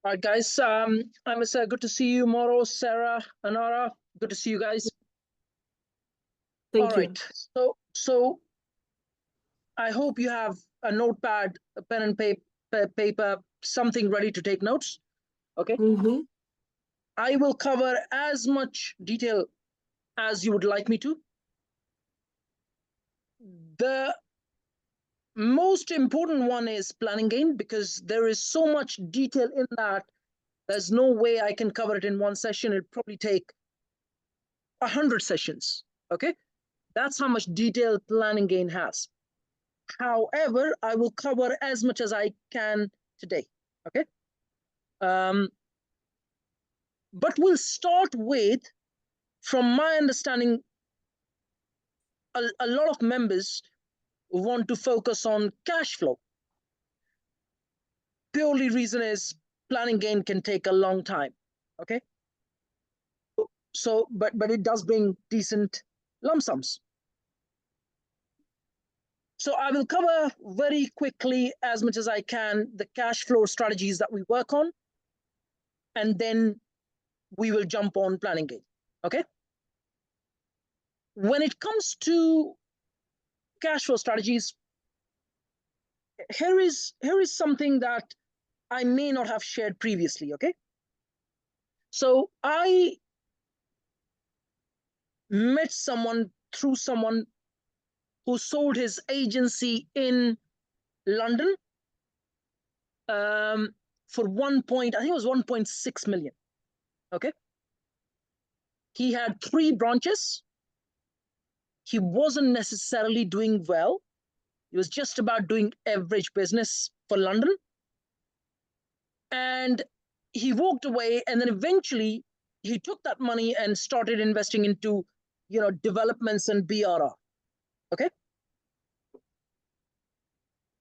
All right, guys. I'm good to see you, Moro, Sarah, Anara. Good to see you guys. All Thank you. right. So I hope you have a notepad, a pen and paper, something ready to take notes. Okay. Mm-hmm. I will cover as much detail as you would like me to. The most important one is planning gain because there is so much detail in that. There's no way I can cover it in one session. It'll probably take 100 sessions. Okay. That's how much detail planning gain has. However, I will cover as much as I can today. Okay. But we'll start with, from my understanding, a lot of members want to focus on cash flow. Purely reason is planning gain can take a long time. Okay. So, but it does bring decent lump sums. So I will cover very quickly, as much as I can, the cash flow strategies that we work on, and then we will jump on planning gain. Okay. When it comes to cash flow strategies, here is something that I may not have shared previously. Okay. So I met someone through someone who sold his agency in London for I think it was 1.6 million. Okay. He had 3 branches. He wasn't necessarily doing well. He was just about doing average business for London. And he walked away, and then eventually he took that money and started investing into, developments and BRR. Okay.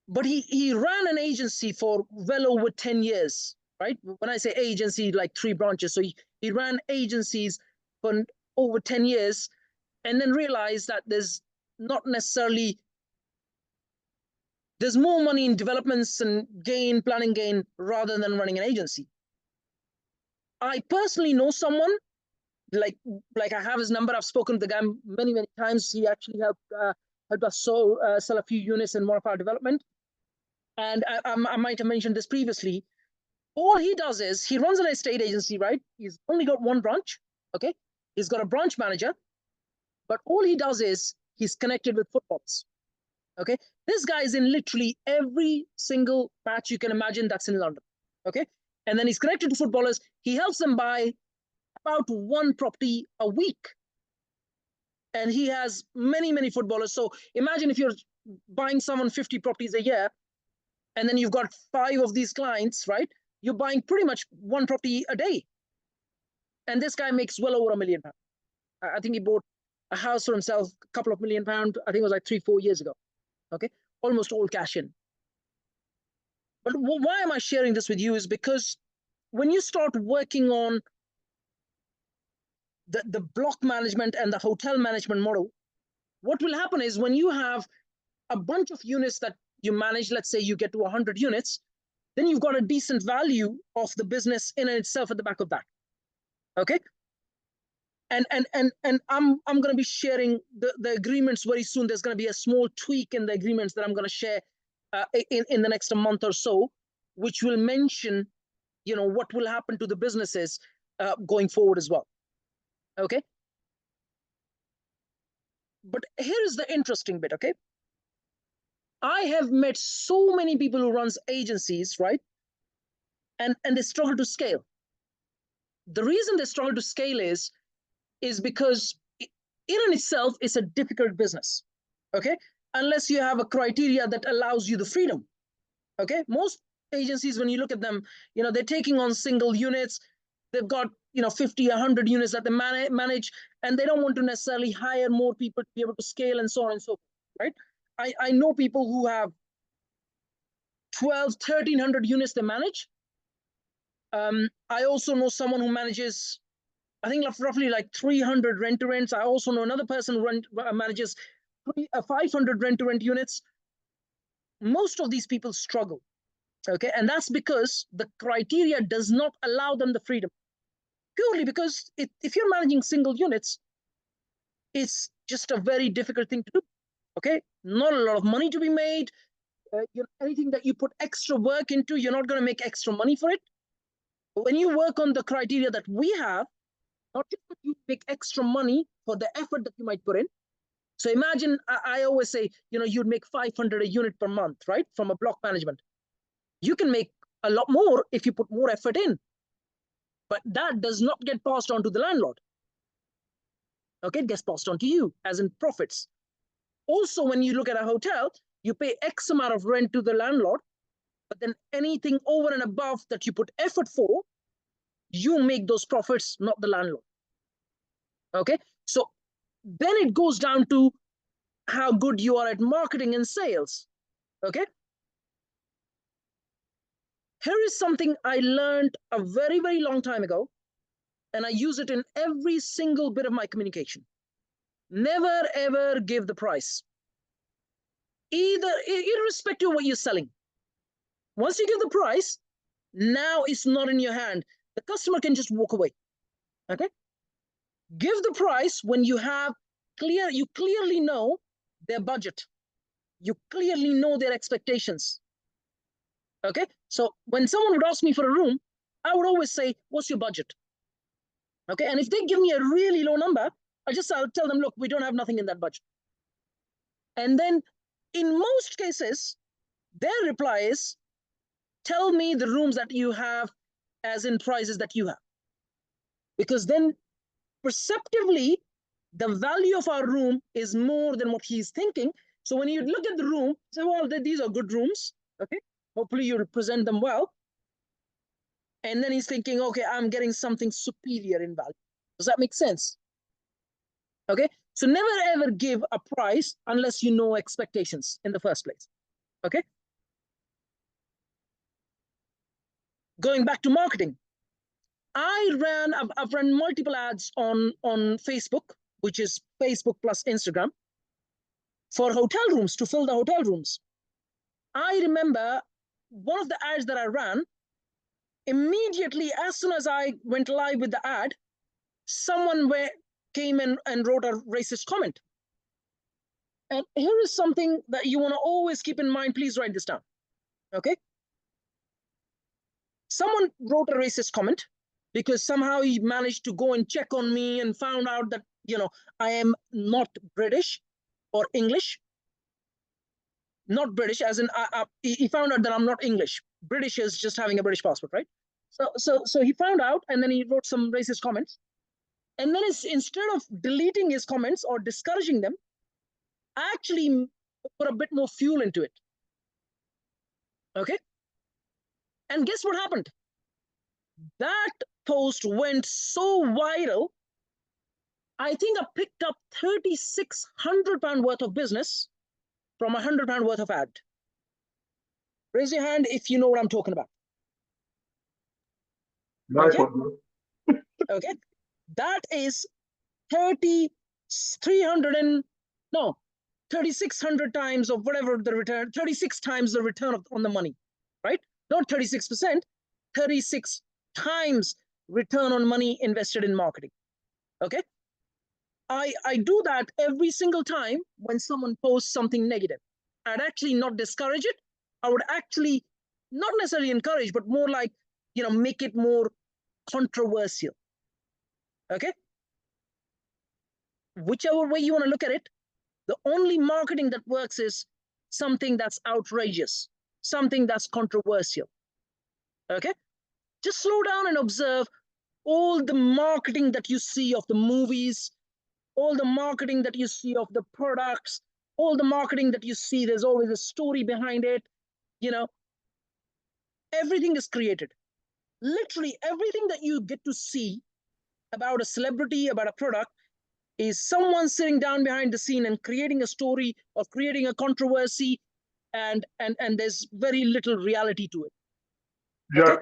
But he ran an agency for well over 10 years, right? When I say agency, like 3 branches. So he ran agencies for over 10 years and then realized that there's more money in developments and planning gain, rather than running an agency. I personally know someone, like I have his number. I've spoken to the guy many times. He actually helped us sell a few units in one of our development. And I might have mentioned this previously. All he does is he runs an estate agency, right? He's only got 1 branch. Okay. He's got a branch manager, but all he does is he's connected with footballers. Okay. This guy is in literally every single match you can imagine that's in London. Okay. And then he's connected to footballers. He helps them buy about 1 property a week. And he has many footballers. So imagine if you're buying someone 50 properties a year, and then you've got 5 of these clients, right? You're buying pretty much 1 property a day. And this guy makes well over £1 million. I think he bought a house for himself, a couple of £1 million. I think it was like 3-4 years ago. Okay. Almost all cash in. But why am I sharing this with you is because when you start working on the block management and the hotel management model, what will happen is when you have a bunch of units that you manage, let's say you get to 100 units, then you've got a decent value of the business in itself at the back of that. Okay. And I'm going to be sharing the agreements very soon. There's going to be a small tweak in the agreements that I'm going to share in the next month or so, which will mention, what will happen to the businesses going forward as well. Okay. But here is the interesting bit. Okay. I have met so many people who runs agencies, right? And they struggle to scale. The reason they struggle to scale is because in itself it's a difficult business. Okay. Unless you have a criteria that allows you the freedom. Okay. Most agencies, when you look at them, they're taking on single units. They've got 50, 100 units that they manage, and they don't want to necessarily hire more people to be able to scale and so on and so forth, right? I know people who have 1,300 units they manage. I also know someone who manages, I think, roughly like 300 rent-to-rents. I also know another person who manages 500 rent-to-rent units. Most of these people struggle. Okay, and that's because the criteria does not allow them the freedom. Purely because if you're managing single units, it's just a very difficult thing to do. Okay, not a lot of money to be made. Anything that you put extra work into, you're not going to make extra money for it. But when you work on the criteria that we have, not just that you make extra money for the effort that you might put in. So imagine, I always say, you'd make 500 a unit per month, right? From a block management. You can make a lot more if you put more effort in. But that does not get passed on to the landlord. Okay, it gets passed on to you as in profits. Also, when you look at a hotel, you pay X amount of rent to the landlord, but then anything over and above that you put effort for, you make those profits, not the landlord. Okay, so then it goes down to how good you are at marketing and sales. Okay, here is something I learned a very, very long time ago, and I use it in every single bit of my communication. Never ever give the price, irrespective of what you're selling. Once you give the price, now it's not in your hand. The customer can just walk away. Okay, give the price when you clearly know their budget. You clearly know their expectations. Okay, so when someone would ask me for a room, I would always say, what's your budget? Okay, and if they give me a really low number, I'll tell them, look, we don't have nothing in that budget. And then in most cases, their reply is, tell me the rooms that you have as in prices that you have. Because then perceptively, the value of our room is more than what he's thinking. So when you look at the room, say, well, these are good rooms. Okay, hopefully you'll present them well. And then he's thinking, okay, I'm getting something superior in value. Does that make sense? Okay, so never ever give a price unless you know expectations in the first place. Okay, going back to marketing, I've run multiple ads on Facebook, which is Facebook plus Instagram, for hotel rooms, to fill the hotel rooms. I remember one of the ads that I ran, immediately as soon as I went live with the ad, someone came in and wrote a racist comment. And here is something that you want to always keep in mind. Please write this down. Okay, someone wrote a racist comment because somehow he managed to go and check on me and found out that I am not British or English. Not British, as in he found out that I'm not English. British is just having a British passport, right? So he found out, and then he wrote some racist comments. And then instead of deleting his comments or discouraging them, I actually put a bit more fuel into it. Okay? And guess what happened? That post went so viral. I think I picked up £3,600 worth of business from £100 worth of ad. Raise your hand if you know what I'm talking about. Nice okay? one. Okay, that is 3,600 times of whatever the return, 36 times the return on the money, right? Not 36%, 36 times return on money invested in marketing. Okay, I do that every single time when someone posts something negative. I'd actually not discourage it. I would actually not necessarily encourage, but more like, make it more controversial. Okay, whichever way you want to look at it, the only marketing that works is something that's outrageous, something that's controversial. Okay, just slow down and observe all the marketing that you see of the movies, all the marketing that you see of the products, all the marketing that you see, there's always a story behind it. Everything is created. Literally everything that you get to see about a celebrity, about a product, is someone sitting down behind the scene and creating a story or creating a controversy, and there's very little reality to it. Okay, Jack,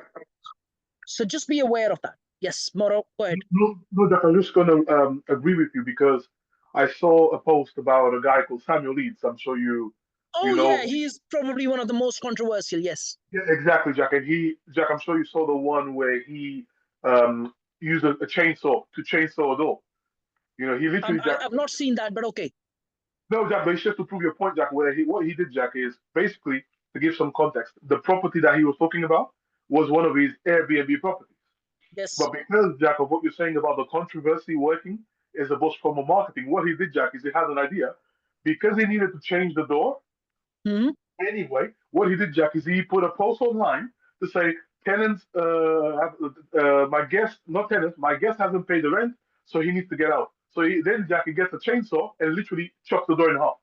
so just be aware of that. Yes, Moro, go ahead. no, Jack, I'm just gonna agree with you because I saw a post about a guy called Samuel Leeds. I'm sure you Oh, You yeah, know, he is probably one of the most controversial. Yes. yeah, exactly, Jack. And Jack, I'm sure you saw the one where he um, used a chainsaw to chainsaw a door. You know, he literally, Jack. I've not seen that, but okay. No, Jack, but it's just to prove your point, Jack. What he did, Jack, is basically to give some context. The property that he was talking about was one of his Airbnb properties. Yes. But because, Jack, of what you're saying about the controversy working is a boss from a marketing, what he did, Jack, is he had an idea. Because he needed to change the door, Hmm. anyway, what he did, Jack, is he put a post online to say, tenants, my guest, not tenants, my guest hasn't paid the rent, so he needs to get out. So then Jack, he gets a chainsaw and literally chops the door in half.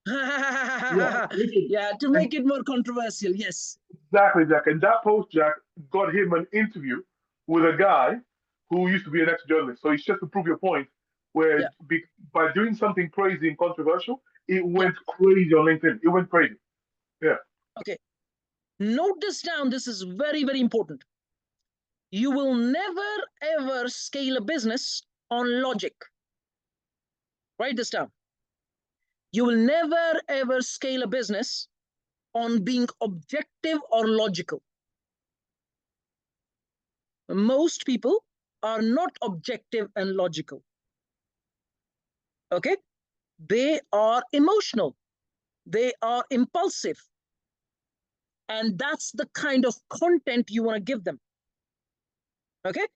Yeah, literally. Yeah, to And make it more controversial. Yes. exactly, Jack. And that post, Jack, got him an interview with a guy who used to be an ex-journalist. So it's just to prove your point, Yeah. where by doing something crazy and controversial, it Yeah. went crazy on LinkedIn. It went crazy. Yeah. Okay. Note this down. This is very, very important. You will never ever scale a business on logic. Write this down. You will never ever scale a business on being objective or logical. Most people are not objective and logical. Okay? They are emotional, they are impulsive. And that's the kind of content you want to give them. Okay?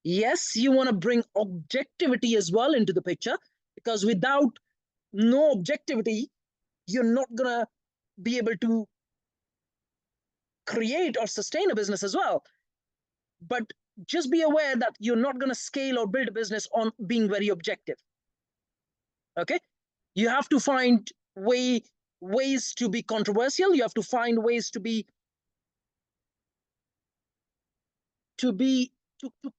Yes, you want to bring objectivity as well into the picture, because without no objectivity, you're not going to be able to create or sustain a business as well. But just be aware that you're not going to scale or build a business on being very objective. Okay? You have to find ways to be controversial. You have to find ways to be to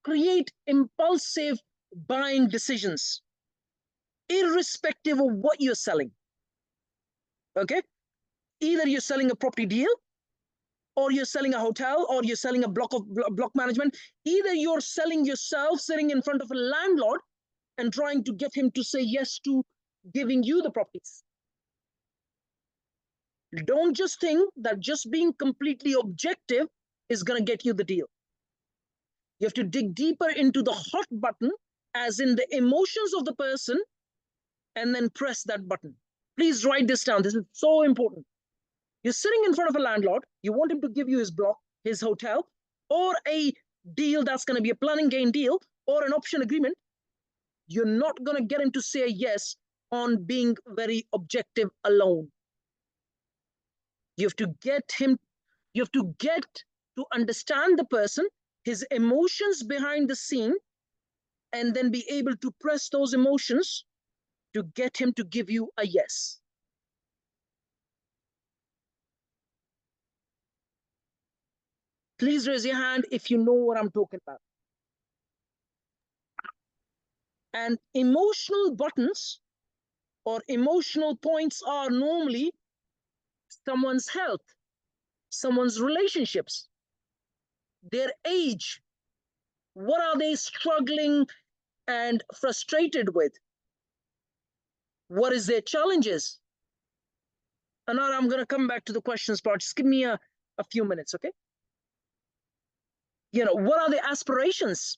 create impulsive buying decisions, irrespective of what you're selling. Okay? Either you're selling a property deal, or you're selling a hotel, or you're selling a block management. Either you're selling yourself sitting in front of a landlord and trying to get him to say yes to giving you the properties. Don't just think that just being completely objective is going to get you the deal. You have to dig deeper into the hot button, as in the emotions of the person, and then press that button. Please write this down. This is so important. You're sitting in front of a landlord, you want him to give you his block, his hotel, or a deal that's going to be a planning gain deal or an option agreement. You're not going to get him to say yes on being very objective alone. You have to get him, you have to get to understand the person, his emotions behind the scene, and then be able to press those emotions to get him to give you a yes. Please raise your hand if you know what I'm talking about. And emotional buttons or emotional points are normally someone's health, someone's relationships, their age. What are they struggling and frustrated with? What is their challenges? And now I'm going to come back to the questions part. Just give me a few minutes, okay? What are the aspirations?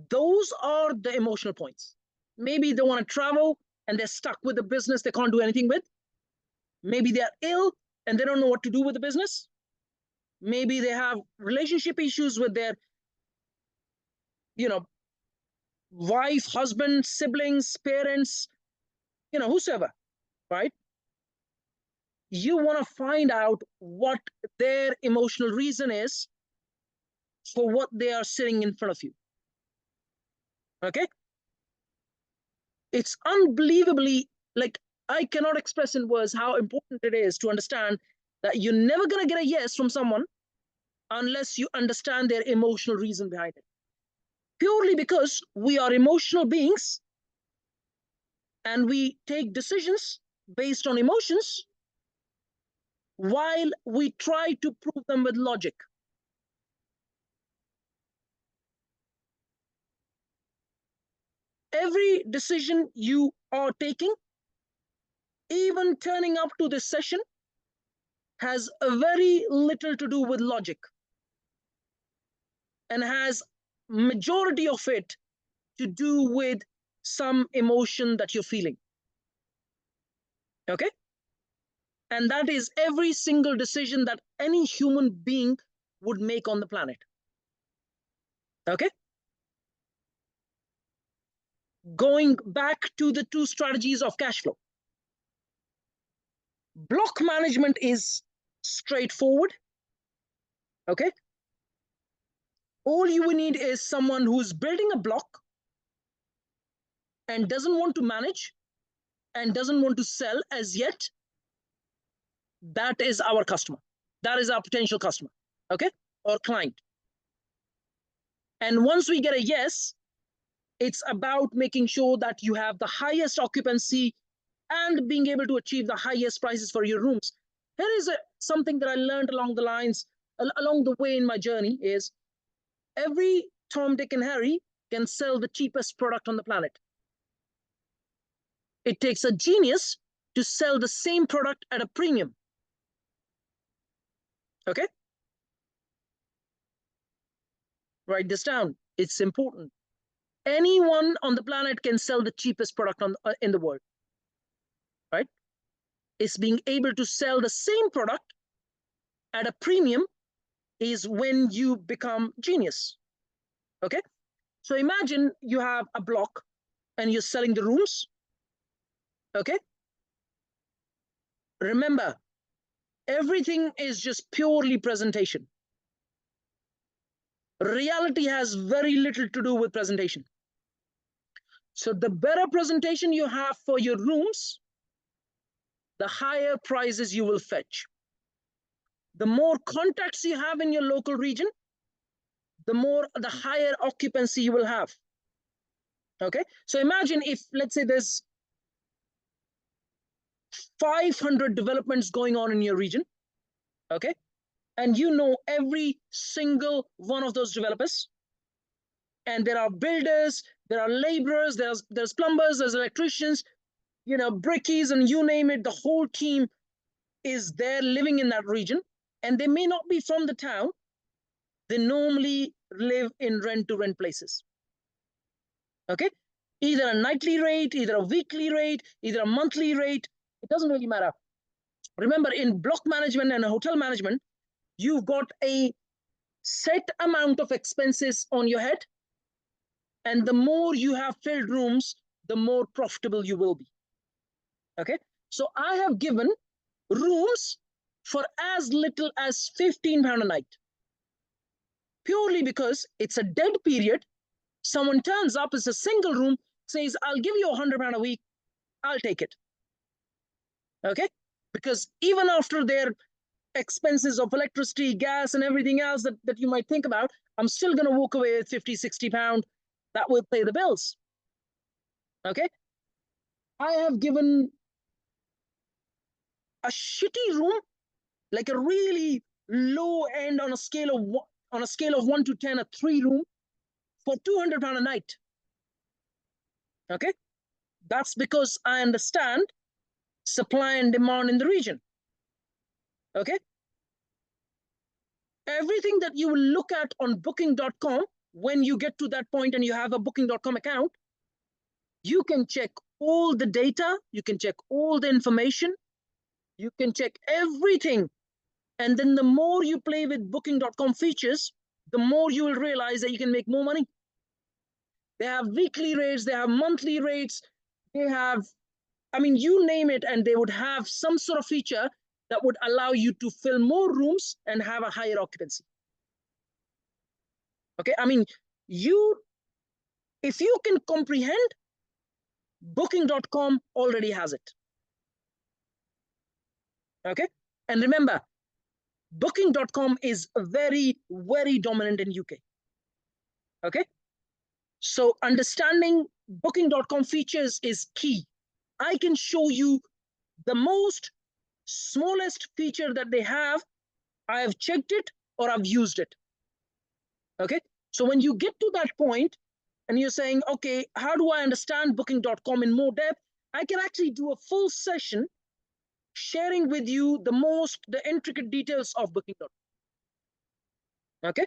Those are the emotional points. Maybe they want to travel and they're stuck with the business they can't do anything with. Maybe they're ill and they don't know what to do with the business. Maybe they have relationship issues with their, you know, wife, husband, siblings, parents, whosoever, right? You want to find out what their emotional reason is for what they are sitting in front of you. Okay? It's unbelievably, like, I cannot express in words how important it is to understand that you're never going to get a yes from someone unless you understand their emotional reason behind it. Purely because we are emotional beings and we take decisions based on emotions while we try to prove them with logic. Every decision you are taking Even turning up to this session has a very little to do with logic and has majority of it to do with some emotion that you're feeling. Okay? And that is every single decision that any human being would make on the planet. Okay? Going back to the two strategies of cash flow. Block management is straightforward. Okay? All you will need is someone who's building a block and doesn't want to manage and doesn't want to sell as yet. That is our customer. That is our potential customer. Okay? Or client. And once we get a yes, it's about making sure that you have the highest occupancy and being able to achieve the highest prices for your rooms. Here is something that I learned along the way in my journey is every Tom, Dick, and Harry can sell the cheapest product on the planet. It takes a genius to sell the same product at a premium. Okay? Write this down. It's important. Anyone on the planet can sell the cheapest product in the world. Right? It's being able to sell the same product at a premium is when you become genius. Okay? So imagine you have a block and you're selling the rooms. Okay? Remember, everything is just purely presentation. Reality has very little to do with presentation. So the better presentation you have for your rooms, the higher prices you will fetch. The more contacts you have in your local region, the higher occupancy you will have. Okay? So imagine if, let's say, there's 500 developments going on in your region. Okay? And you know every single one of those developers. And there are builders, there are laborers, there's plumbers, there's electricians, brickies, and you name it. The whole team is there living in that region. And they may not be from the town. They normally live in rent-to-rent places. Okay? Either a nightly rate, either a weekly rate, either a monthly rate. It doesn't really matter. Remember, in block management and hotel management, you've got a set amount of expenses on your head. And the more you have filled rooms, the more profitable you will be. Okay? So I have given rooms for as little as £15 a night. Purely because it's a dead period. Someone turns up, it's a single room, says, I'll give you £100 a week. I'll take it. Okay? Because even after their expenses of electricity, gas, and everything else that you might think about, I'm still going to walk away with £50, £60. That will pay the bills. Okay? I have given a shitty room, like a really low end on a scale of 1 to 10, a 3 room for £200 a night. Okay? That's because I understand supply and demand in the region. Okay? Everything that you will look at on booking.com, when you get to that point and you have a booking.com account, you can check all the data, you can check all the information, you can check everything. And then the more you play with booking.com features, the more you will realize that you can make more money. They have weekly rates, they have monthly rates, they have, you name it, and they would have some sort of feature that would allow you to fill more rooms and have a higher occupancy. Okay, if you can comprehend, booking.com already has it. Okay, and remember, booking.com is very, very dominant in UK. Okay, so understanding booking.com features is key. I can show you the most smallest feature that they have. I have checked it or I've used it. Okay, so when you get to that point and you're saying, okay, how do I understand booking.com in more depth? I can actually do a full session sharing with you the intricate details of booking.com. Okay.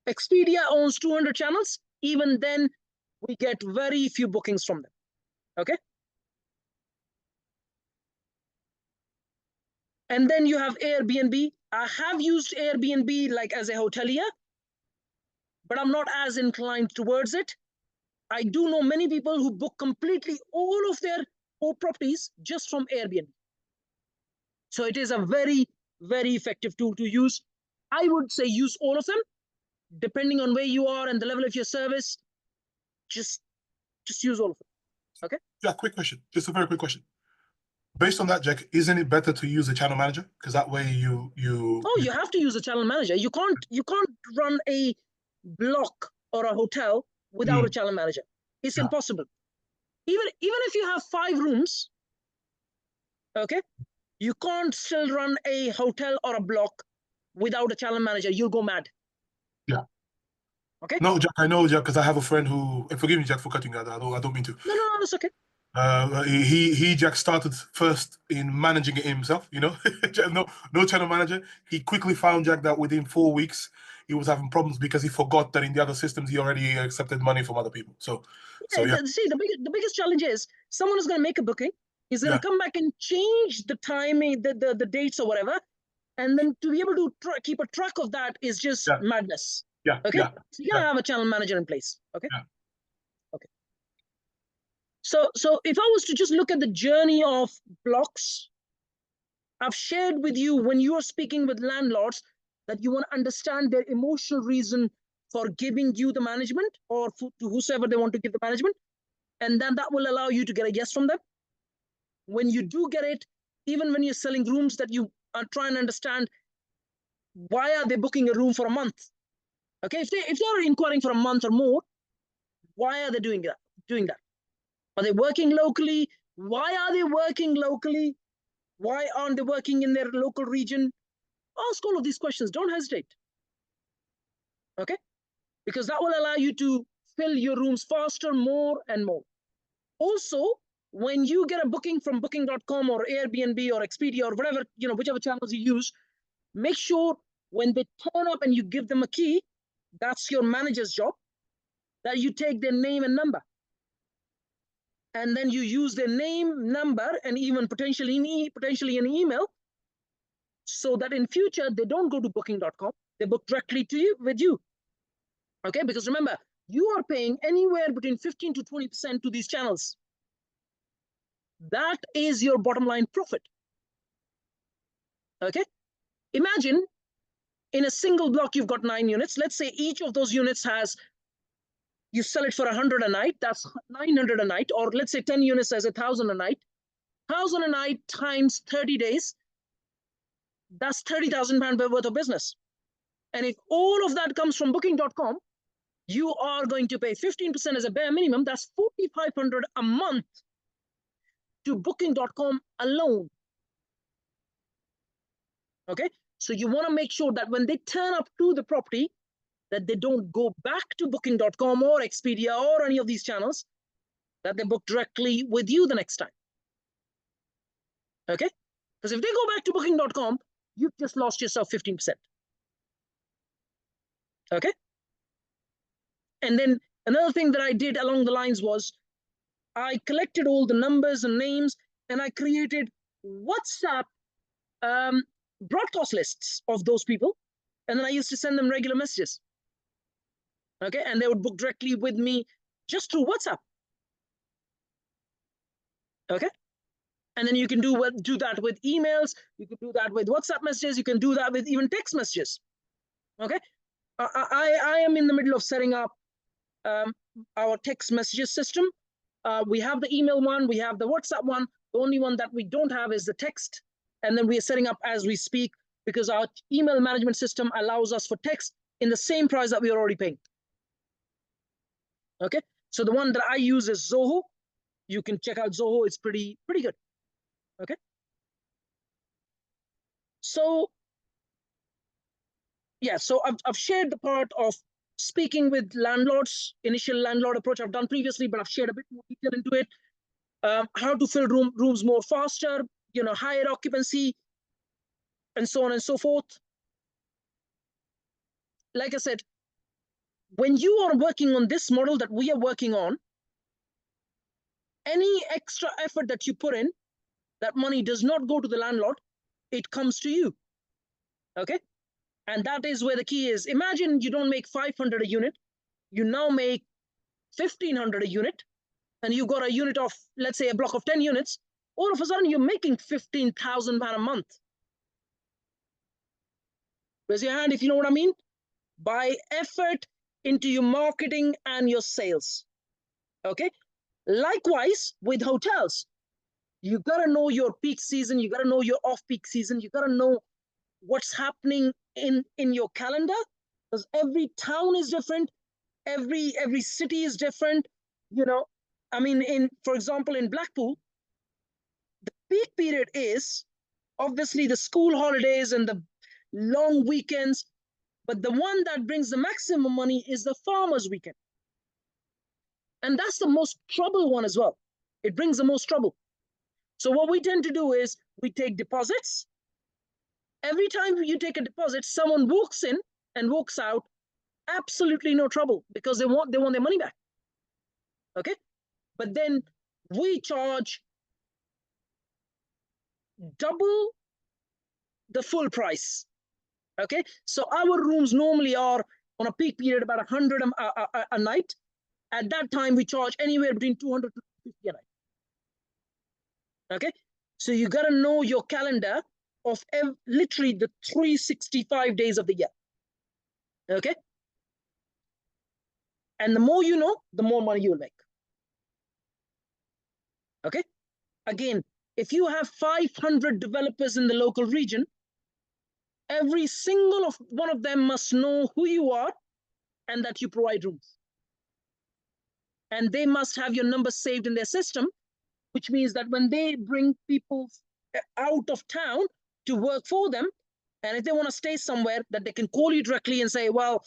Expedia owns 200 channels. Even then, we get very few bookings from them. Okay. And then you have Airbnb. I have used Airbnb like as a hotelier, but I'm not as inclined towards it. I do know many people who book completely all of their properties just from Airbnb. So it is a very, very effective tool to use. I would say use all of them, depending on where you are and the level of your service. Just use all of them. Okay. Yeah, quick question. Just a very quick question. Based on that, Jack, isn't it better to use a channel manager? Because that way you you have to use a channel manager. You can't run a block or a hotel without a channel manager. It's impossible. Even if you have 5 rooms, okay, you can't still run a hotel or a block without a channel manager. You'll go mad. Yeah. Okay. No, Jack, I know, Jack, because I have a friend who, and forgive me, Jack, for cutting that. I don't mean to. No, it's okay. Jack started first in managing it himself, you know, no channel manager. He quickly found, Jack, that within 4 weeks he was having problems because he forgot that in the other systems he already accepted money from other people. See, the biggest challenge is someone is going to make a booking. He's going to come back and change the timing, the dates or whatever, and then to be able to keep a track of that is just madness. Yeah. Okay. Yeah. So you gotta have a channel manager in place. Okay. Yeah. Okay. So if I was to just look at the journey of blocks, I've shared with you when you are speaking with landlords that you want to understand their emotional reason for giving you the management or to whosoever they want to give the management. And then that will allow you to get a yes from them. When you do get it, even when you're selling rooms, that you are trying to understand why are they booking a room for a month? Okay, if they're inquiring for a month or more, why are they doing that? Are they working locally? Why are they working locally? Why aren't they working in their local region? Ask all of these questions. Don't hesitate. Okay? Because that will allow you to fill your rooms faster, more and more. Also, when you get a booking from booking.com or Airbnb or Expedia or whatever, whichever channels you use, make sure when they turn up and you give them a key, that's your manager's job, that you take their name and number. And then you use their name, number, and even potentially an email, so that in future they don't go to booking.com, they book directly with you. Okay, because remember, you are paying anywhere between 15 to 20% to these channels. That is your bottom line profit. Okay, imagine in a single block you've got 9 units. Let's say each of those units you sell it for 100 a night, that's 900 a night, or let's say 10 units as 1,000 a night. 1,000 a night times 30 days, that's £30,000 worth of business. And if all of that comes from booking.com, you are going to pay 15% as a bare minimum. That's 4,500 a month to booking.com alone. Okay, so you want to make sure that when they turn up to the property, that they don't go back to booking.com or Expedia or any of these channels, that they book directly with you the next time. Okay, because if they go back to booking.com, you've just lost yourself 15%. Okay, and then another thing that I did along the lines was I collected all the numbers and names, and I created WhatsApp broadcast lists of those people, and then I used to send them regular messages. Okay, and they would book directly with me just through WhatsApp. Okay, and then you can do that with emails, you can do that with WhatsApp messages, you can do that with even text messages. Okay, I am in the middle of setting up our text messages system. We have the email one, we have the WhatsApp one. The only one that we don't have is the text, and then we are setting up as we speak, because our email management system allows us for text in the same price that we are already paying. Okay, so the one that I use is Zoho. You can check out Zoho, it's pretty good. Okay, so yeah, so I've shared the part of speaking with landlords, initial landlord approach I've done previously, but I've shared a bit more detail into it. How to fill rooms more faster, higher occupancy, and so on and so forth. Like I said, when you are working on this model that we are working on, any extra effort that you put in, that money does not go to the landlord, it comes to you. Okay? And that is where the key is. Imagine you don't make 500 a unit, you now make 1,500 a unit, and you got a unit of, let's say, a block of 10 units. All of a sudden, you're making £15,000 a month. Raise your hand if you know what I mean. By effort into your marketing and your sales. Okay? Likewise, with hotels, you got to know your peak season, you got to know your off-peak season, you got to know what's happening in your calendar, because every town is different, every city is different. I mean, for example, in Blackpool, the peak period is obviously the school holidays and the long weekends, but the one that brings the maximum money is the farmers' weekend. And that's the most trouble one as well. It brings the most trouble. So what we tend to do is we take deposits. Every time you take a deposit, someone walks in and walks out, absolutely no trouble, because they want their money back. Okay? But then we charge double the full price. Okay? So our rooms normally are on a peak period about 100 a night. At that time, we charge anywhere between 200 to 250 a night. Okay? So you got to know your calendar of literally the 365 days of the year. Okay? And the more you know, the more money you will make. Okay? Again, if you have 500 developers in the local region, every single one of them must know who you are and that you provide rooms. And they must have your number saved in their system, which means that when they bring people out of town to work for them, and if they want to stay somewhere, that they can call you directly and say, well,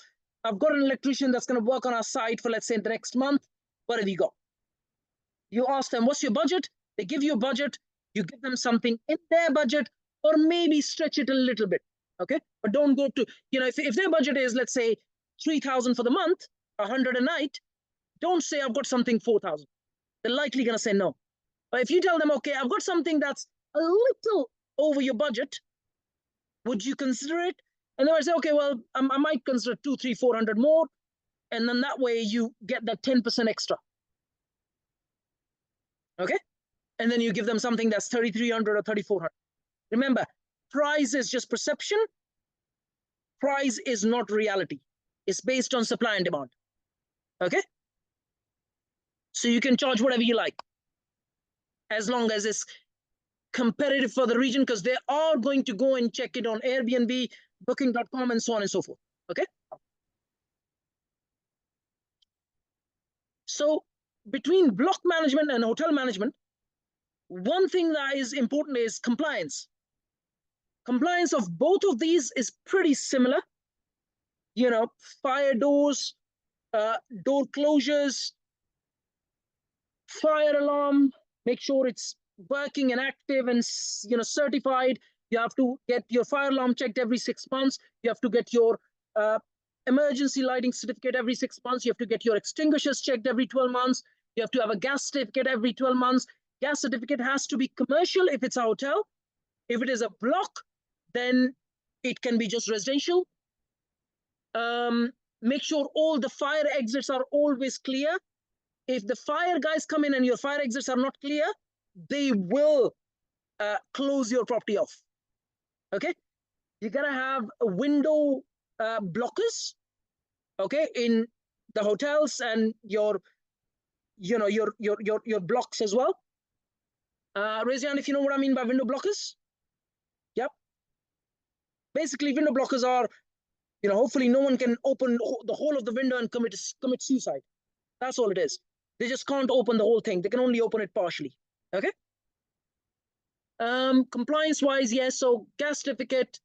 I've got an electrician that's going to work on our site for, let's say, the next month. What have you got? You ask them, what's your budget? They give you a budget. You give them something in their budget, or maybe stretch it a little bit. Okay? But don't go to, if their budget is, let's say, 3,000 for the month, 100 a night, don't say, I've got something 4,000. They're likely going to say no. But if you tell them, okay, I've got something that's a little over your budget, would you consider it? And they might say, okay, well, I might consider 200, 300, 400 more. And then that way you get that 10% extra. Okay? And then you give them something that's 3,300 or 3,400. Remember, price is just perception. Price is not reality. It's based on supply and demand. Okay? So you can charge whatever you like, as long as it's competitive for the region, because they are going to go and check it on Airbnb, booking.com, and so on and so forth. Okay? So between block management and hotel management, one thing that is important is compliance. Compliance of both of these is pretty similar. Fire doors, door closures, fire alarm, make sure it's working and active and certified. You have to get your fire alarm checked every 6 months. You have to get your emergency lighting certificate every 6 months. You have to get your extinguishers checked every 12 months. You have to have a gas certificate every 12 months. Gas certificate has to be commercial if it's a hotel. If it is a block, then it can be just residential. Make sure all the fire exits are always clear. If the fire guys come in and your fire exits are not clear, they will close your property off. Okay? You gotta have window blockers, okay, in the hotels and your blocks as well. Raise your hand if you know what I mean by window blockers. Yep. Basically, window blockers are, hopefully no one can open the whole of the window and commit suicide. That's all it is. They just can't open the whole thing. They can only open it partially. Okay? Compliance-wise, yes. So gas certificate,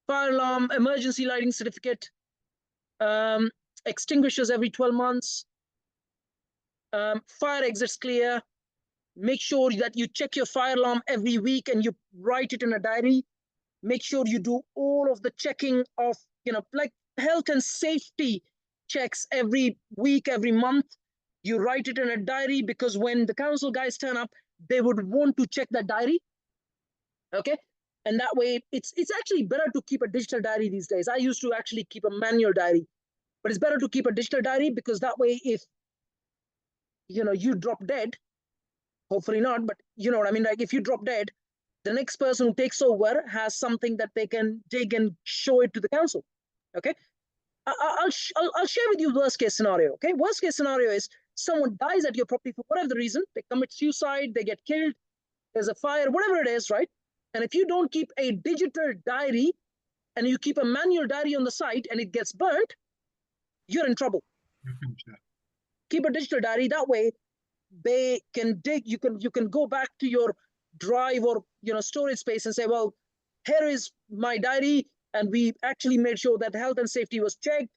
fire alarm, emergency lighting certificate, extinguishers every 12 months, fire exits clear, Make sure that you check your fire alarm every week and you write it in a diary. Make sure you do all of the checking of, like health and safety checks every week, every month. You write it in a diary, because when the council guys turn up, they would want to check that diary. Okay. And that way, it's actually better to keep a digital diary these days. I used to actually keep a manual diary, but it's better to keep a digital diary, because that way, if you drop dead, hopefully not, but you know what I mean. Like if you drop dead, the next person who takes over has something that they can show it to the council. Okay. I'll share with you worst case scenario. Okay. Worst case scenario is someone dies at your property for whatever the reason. They commit suicide, they get killed, there's a fire, whatever it is, right? And if you don't keep a digital diary and you keep a manual diary on the site and it gets burnt, you're in trouble. Keep a digital diary. That way, they can dig. You can go back to your drive or storage space and say, well, here is my diary, and we actually made sure that health and safety was checked.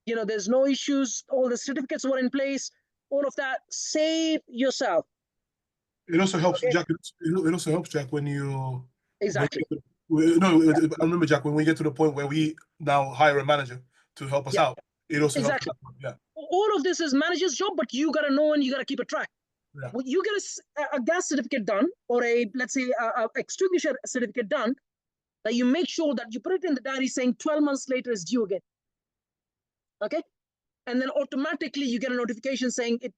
There's no issues. All the certificates were in place. All of that. Save yourself. It also helps, Okay. Jack. It also helps, Jack, when you exactly. I remember, Jack, when we get to the point where we now hire a manager to help us out. It also exactly. helps. Yeah. All of this is manager's job, but you gotta know and you gotta keep a track. Yeah. When you get a gas certificate done, or let's say a extinguisher certificate done, that you make sure that you put it in the diary saying 12 months later is due again. Okay. And then automatically you get a notification saying it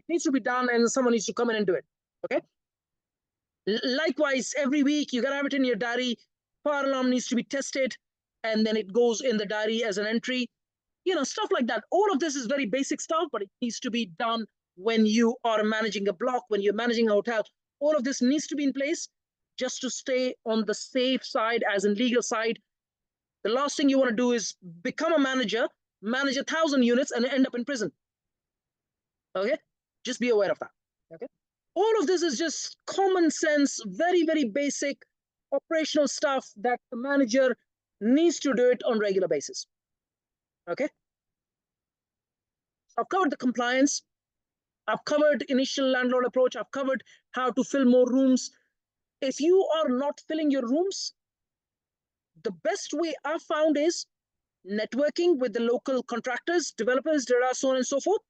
needs to be done and someone needs to come in and do it. Okay. Likewise, every week you gotta have it in your diary. Fire alarm needs to be tested, and then it goes in the diary as an entry. Stuff like that. All of this is very basic stuff, but it needs to be done when you are managing a block, when you're managing a hotel. All of this needs to be in place just to stay on the safe side, as in legal side. The last thing you want to do is become a manager, manage 1,000 units, and end up in prison. Okay? Just be aware of that. Okay? All of this is just common sense, very, very basic operational stuff that the manager needs to do it on a regular basis. Okay? I've covered the compliance. I've covered initial landlord approach. I've covered how to fill more rooms. If you are not filling your rooms, the best way I've found is networking with the local contractors, developers, so on and so forth.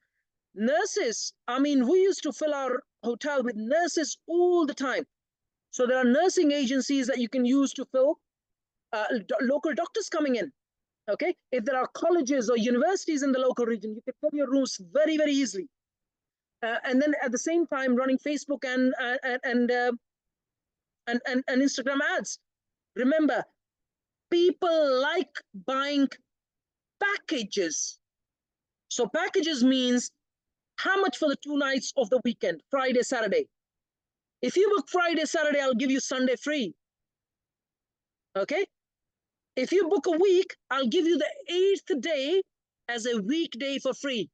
Nurses. I mean, we used to fill our hotel with nurses all the time. So there are nursing agencies that you can use to fill. Local doctors coming in. Okay. If there are colleges or universities in the local region, you can fill your rooms very, very easily. And then at the same time, running Facebook and Instagram ads. Remember, people like buying packages. So packages means how much for the 2 nights of the weekend, Friday, Saturday. If you book Friday, Saturday, I'll give you Sunday free. Okay. If you book a week, I'll give you the 8th day as a weekday for free.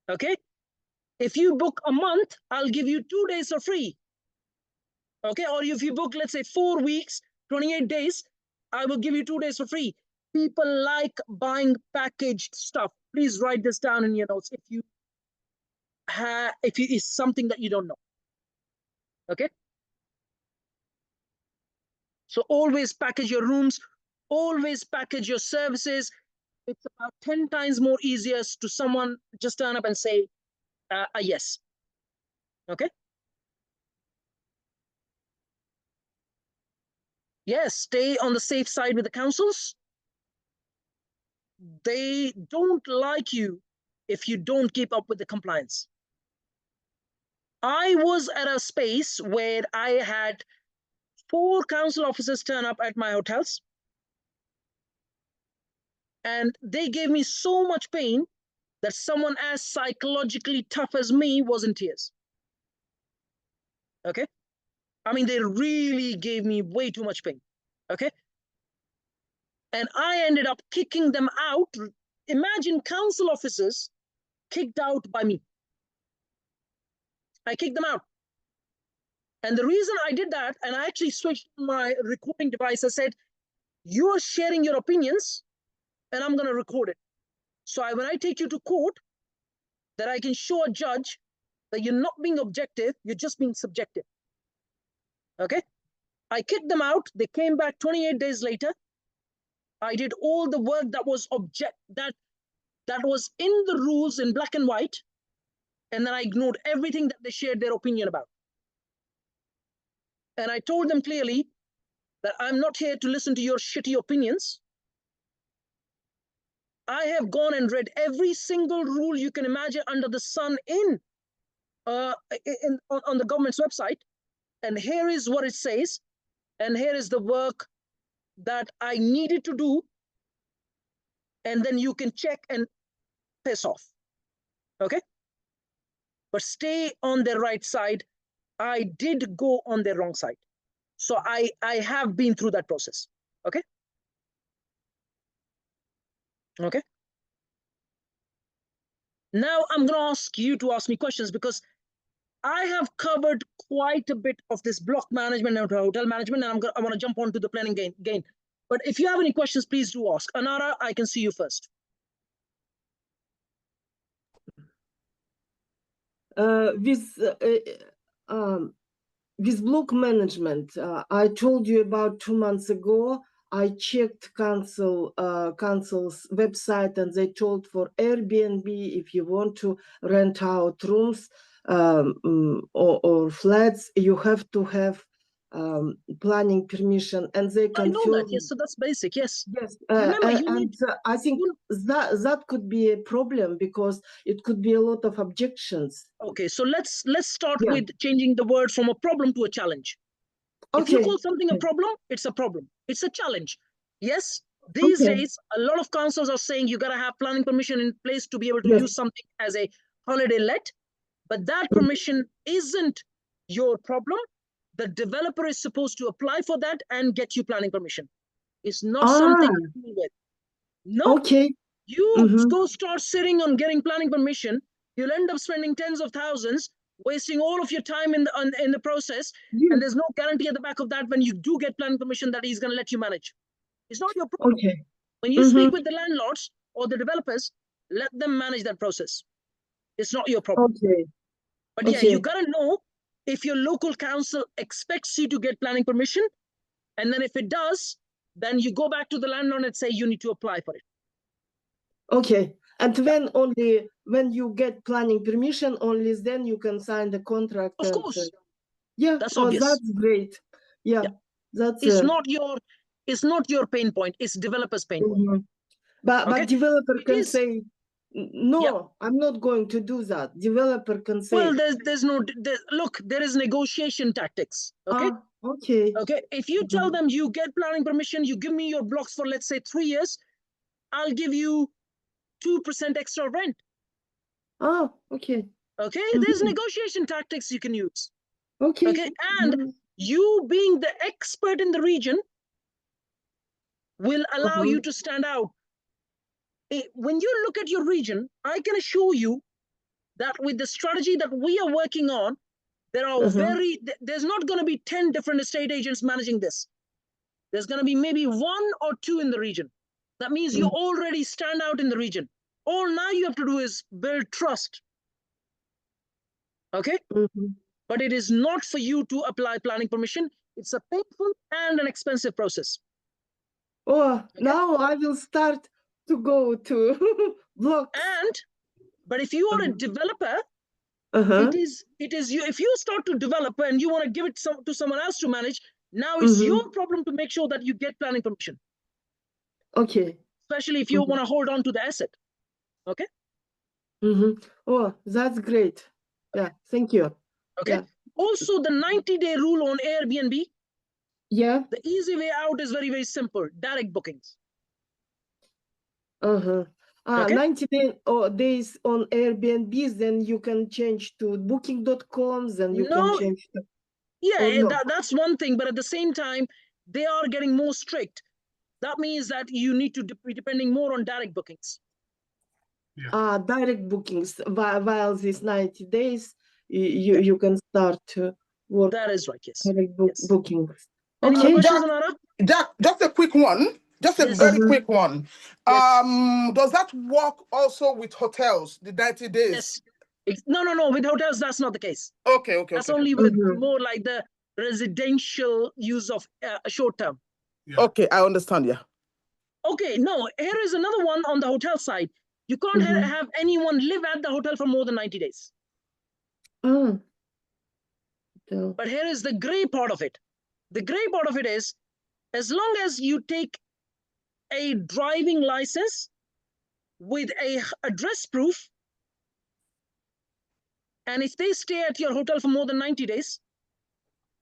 Okay. If you book a month, I'll give you 2 days for free. Okay. Or if you book, let's say 4 weeks, 28 days, I will give you 2 days for free. People like buying packaged stuff. Please write this down in your notes if it's something that you don't know. Okay. So always package your rooms, always package your services. It's about 10 times more easier to someone just turn up and say a yes. Okay. Yes, stay on the safe side with the councils. They don't like you if you don't keep up with the compliance. I was at a space where I had 4 council officers turn up at my hotels. And they gave me so much pain that someone as psychologically tough as me was in tears. Okay. I mean, they really gave me way too much pain. Okay. And I ended up kicking them out. Imagine council officers kicked out by me. I kicked them out. And the reason I did that, and I actually switched my recording device, I said, you are sharing your opinions and I'm going to record it. So when I take you to court, that I can show a judge that you're not being objective, you're just being subjective. Okay? I kicked them out. They came back 28 days later. I did all the work that was that was in the rules in black and white, and then I ignored everything that they shared their opinion about. And I told them clearly that I'm not here to listen to your shitty opinions. I have gone and read every single rule you can imagine under the sun on the government's website, and here is what it says, and here is the work that I needed to do, and then you can check and piss off. Okay? But stay on the right side. I did go on the wrong side. So I have been through that process. Okay? Okay? Now I'm going to ask you to ask me questions, because I have covered quite a bit of this block management and hotel management, and I want to jump on to the planning gain. But if you have any questions, please do ask. Anara, I can see you first. With block management, I told you about 2 months ago, I checked council's website, and they told for Airbnb, if you want to rent out rooms or flats, you have to have planning permission, and they confirm. I know that, yes, so that's basic, yes. Yes, Remember, I think that could be a problem, because it could be a lot of objections. Okay, so let's start with changing the word from a problem to a challenge. Okay. If you call something a problem, it's a problem. It's a challenge. Yes, these days, a lot of councils are saying you got to have planning permission in place to be able to use something as a holiday let, but that permission isn't your problem. The developer is supposed to apply for that and get you planning permission. It's not something to deal with. No. Okay. You go start sitting on getting planning permission, you'll end up spending tens of thousands, wasting all of your time in the process, and there's no guarantee at the back of that when you do get planning permission that he's going to let you manage. It's not your problem. Okay. When you speak with the landlords or the developers, let them manage that process. It's not your problem. Okay. But yeah, you got to know if your local council expects you to get planning permission, and then if it does, then you go back to the landlord and say you need to apply for it. Okay. And when you get planning permission, only then you can sign the contract. Of course. Yeah, that's obvious. That's great. Yeah. That's it's not your pain point, it's developer's pain point. But developer can say, no, I'm not going to do that. Developer can say, well, look, there is negotiation tactics. Okay. Okay. If you tell them you get planning permission, you give me your blocks for, let's say, 3 years, I'll give you 2% extra rent. Oh, okay. Okay. There's negotiation tactics you can use. Okay. Okay. And you being the expert in the region will allow you to stand out. When you look at your region, I can assure you that with the strategy that we are working on, there are there's not going to be 10 different estate agents managing this. There's going to be maybe 1 or 2 in the region. That means you already stand out in the region. All now you have to do is build trust. Okay? But it is not for you to apply planning permission. It's a painful and an expensive process. Oh, now I will start to go to blocks. But if you are a developer, it is you. If you start to develop and you want to give it to someone else to manage, now it's your problem to make sure that you get planning permission. Okay. Especially if you want to hold on to the asset. Okay. Oh, that's great. Yeah, thank you. Okay. Yeah. Also, the 90-day rule on Airbnb. Yeah. The easy way out is very, very simple. Direct bookings. 90 days on Airbnb, then you can change to booking.com, then you can change to... Yeah, that's one thing. But at the same time, they are getting more strict. That means that you need to be depending more on direct bookings. Yeah. Direct bookings. While these 90 days, you can start to work. That is right, yes. Direct bookings. Any more questions, Anara? Jack, just a quick one. Just a very quick one. Does that work also with hotels, the 90 days? Yes, No. With hotels, that's not the case. Okay. That's Okay. only with Mhm. more like the residential use of short term. Yeah. Okay, I understand. Yeah. Okay, no, here is another one on the hotel side. You can't Mhm. have anyone live at the hotel for more than 90 days. Ah. So, But here is the gray part of it. The gray part of it is, as long as you take a driving license with a address proof, and if they stay at your hotel for more than 90 days,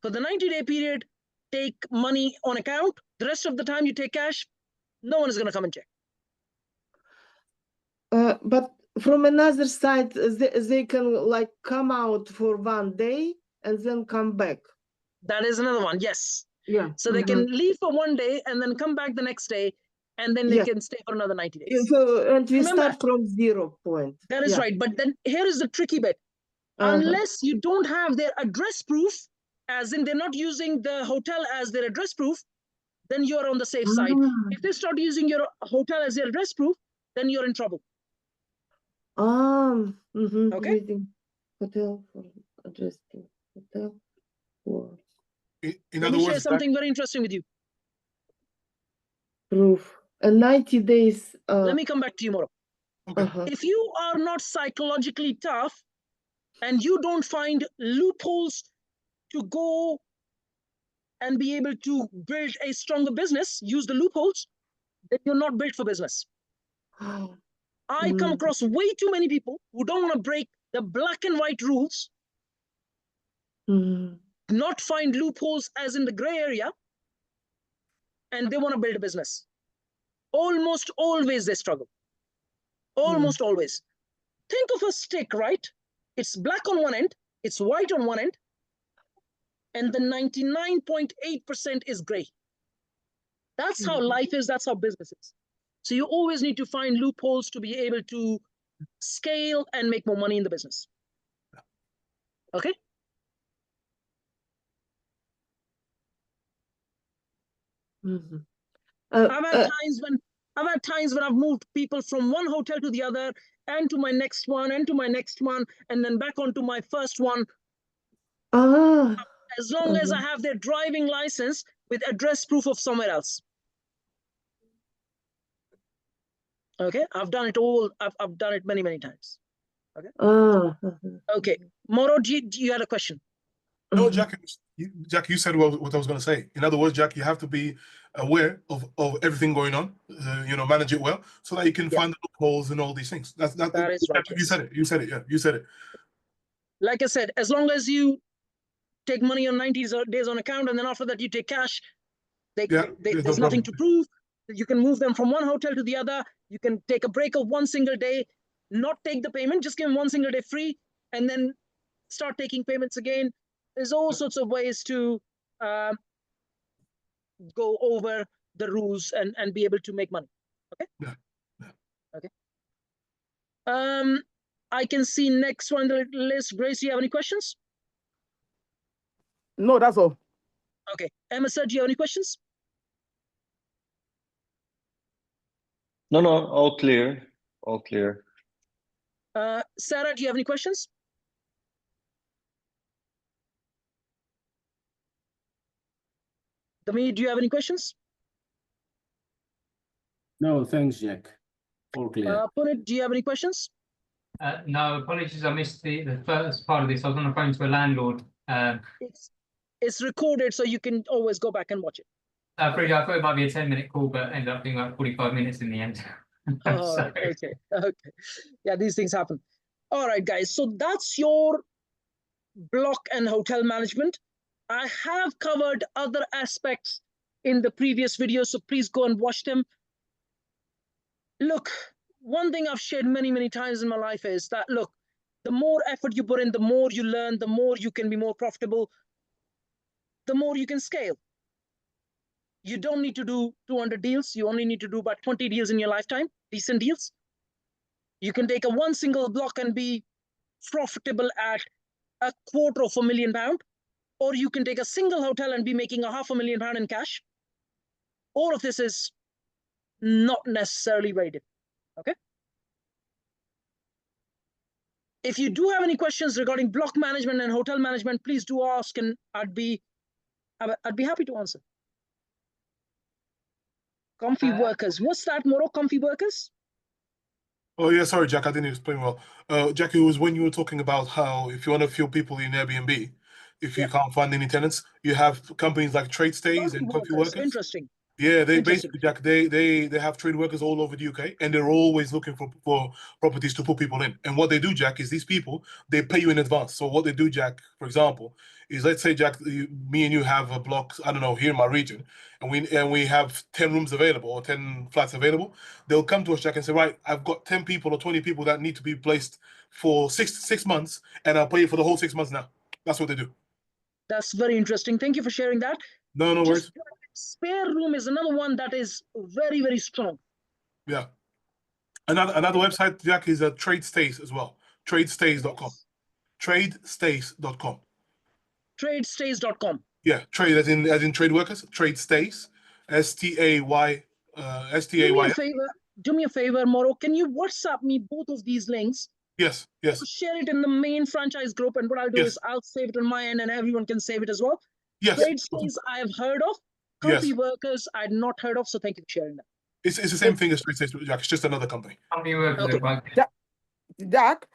for the 90-day period, take money on account. The rest of the time you take cash, no one is going to come and check. but from another side, they can like come out for 1 day and then come back. That is another one, yes. Yeah. So they can leave for 1 day and then come back the next day, and then they Yeah. can stay for another 90 days. So, and we Remember, start from 0 point. that is Yeah. right. But then here is the tricky bit. Unless you don't have their address proof, as in they're not using the hotel as their address proof, then you're on the safe side. If they start using your hotel as their address proof, then you're in trouble. Okay. Waiting. Hotel for address proof. Hotel for In Let other me share words, something very interesting with you. proof. And 90 days. Let me come back to you, Moro. okay. If you are not psychologically tough and you don't find loopholes to go and be able to build a stronger business, use the loopholes, then you're not built for business. I come across way too many people who don't want to break the black and white rules, not find loopholes as in the gray area, and they want to build a business. Almost always they struggle. Almost always. Think of a stick, right? It's black on one end, it's white on one end, and the 99.8% is gray. That's how life is, that's how business is. So you always need to find loopholes to be able to scale and make more money in the business. Okay? I've had times when I've moved people from one hotel to the other, and to my next one, and to my next one, and then back onto my first one. As long as I have their driving license with address proof of somewhere else. Okay, I've done it all. I've done it many, many times. Okay. Okay, Moro, you had a question? No, Jack, you said what I was going to say. In other words, Jack, you have to be aware of everything going on, manage it well, so that you can find the loopholes and all these things. That is right. You said it. You said it. Yeah, you said it. Like I said, as long as you take money on 90 days on account, and then after that you take cash, there's nothing to prove. You can move them from one hotel to the other. You can take a break of one single day, not take the payment, just give them one single day free, and then start taking payments again. There's all sorts of ways to go over the rules and be able to make money. Okay. Yeah. Okay. I can see next one on the list. Grace, do you have any questions? No, that's all. Okay. Emma, sir, do you have any questions? No, all clear. All clear. Sarah, do you have any questions? Dami, do you have any questions? No, thanks, Jack. All clear. Punit, do you have any questions? No, apologies. I missed the first part of this. I was on the phone to a landlord. It's recorded, so you can always go back and watch it. I thought it might be a 10-minute call, but ended up being like 45 minutes in the end. Okay. Yeah, these things happen. All right, guys. So that's your block and hotel management. I have covered other aspects in the previous video, so please go and watch them. Look, one thing I've shared many, many times in my life is that, look, the more effort you put in, the more you learn, the more you can be more profitable, the more you can scale. You don't need to do 200 deals. You only need to do about 20 deals in your lifetime, decent deals. You can take one single block and be profitable at £250,000, or you can take a single hotel and be making £500,000 in cash. All of this is not necessarily very different. Okay. if you do have any questions regarding block management and hotel management, please do ask, and I'd be happy to answer. Comfy workers. What's that, Moro? Comfy workers? Oh yeah, sorry, Jack, I didn't explain well. Jack, it was when you were talking about how if you want to fill people in Airbnb, if you can't find any tenants, you have companies like Trade Stays Comfy and Comfy workers. Workers. Interesting. Yeah, they Interesting. basically, Jack, they have trade workers all over the UK, and they're always looking for properties to put people in. And what they do, Jack, is these people, they pay you in advance. So what they do, Jack, for example, is let's say, Jack, me and you have a block, I don't know, here in my region, and we have 10 rooms available or 10 flats available. They'll come to us, Jack, and say, right, I've got 10 people or 20 people that need to be placed for six months, and I'll pay you for the whole 6 months now. That's what they do. That's very interesting. Thank you for sharing that. No worries. Just spare room is another one that is very, very strong. Yeah. Another website, Jack, is TradeStays as well. Tradestays.com. Tradestays.com. Tradestays.com. Yeah, trade as in trade workers. Tradestays. STAY. Do me a favor, Moro. Can you WhatsApp me both of these links? Yes. Share it in the main franchise group, and what I'll do is I'll save it on my end, and everyone can save it as well. Yes. Tradestays I have heard of. Comfy workers I'd not heard of, so thank you for sharing that. It's the same thing as Tradestays, Jack. It's just another company. Comfy workers Okay. are quite good. Jack,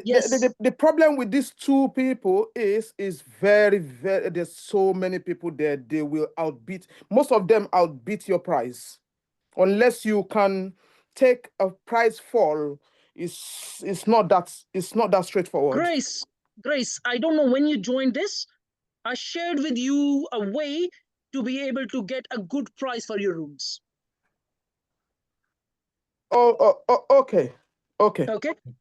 Yes. the problem with these two people is very, there's so many people there, they will outbid, most of them outbid your price. Unless you can take a price fall, it's not that straightforward. Grace, I don't know when you joined this. I shared with you a way to be able to get a good price for your rooms. Okay.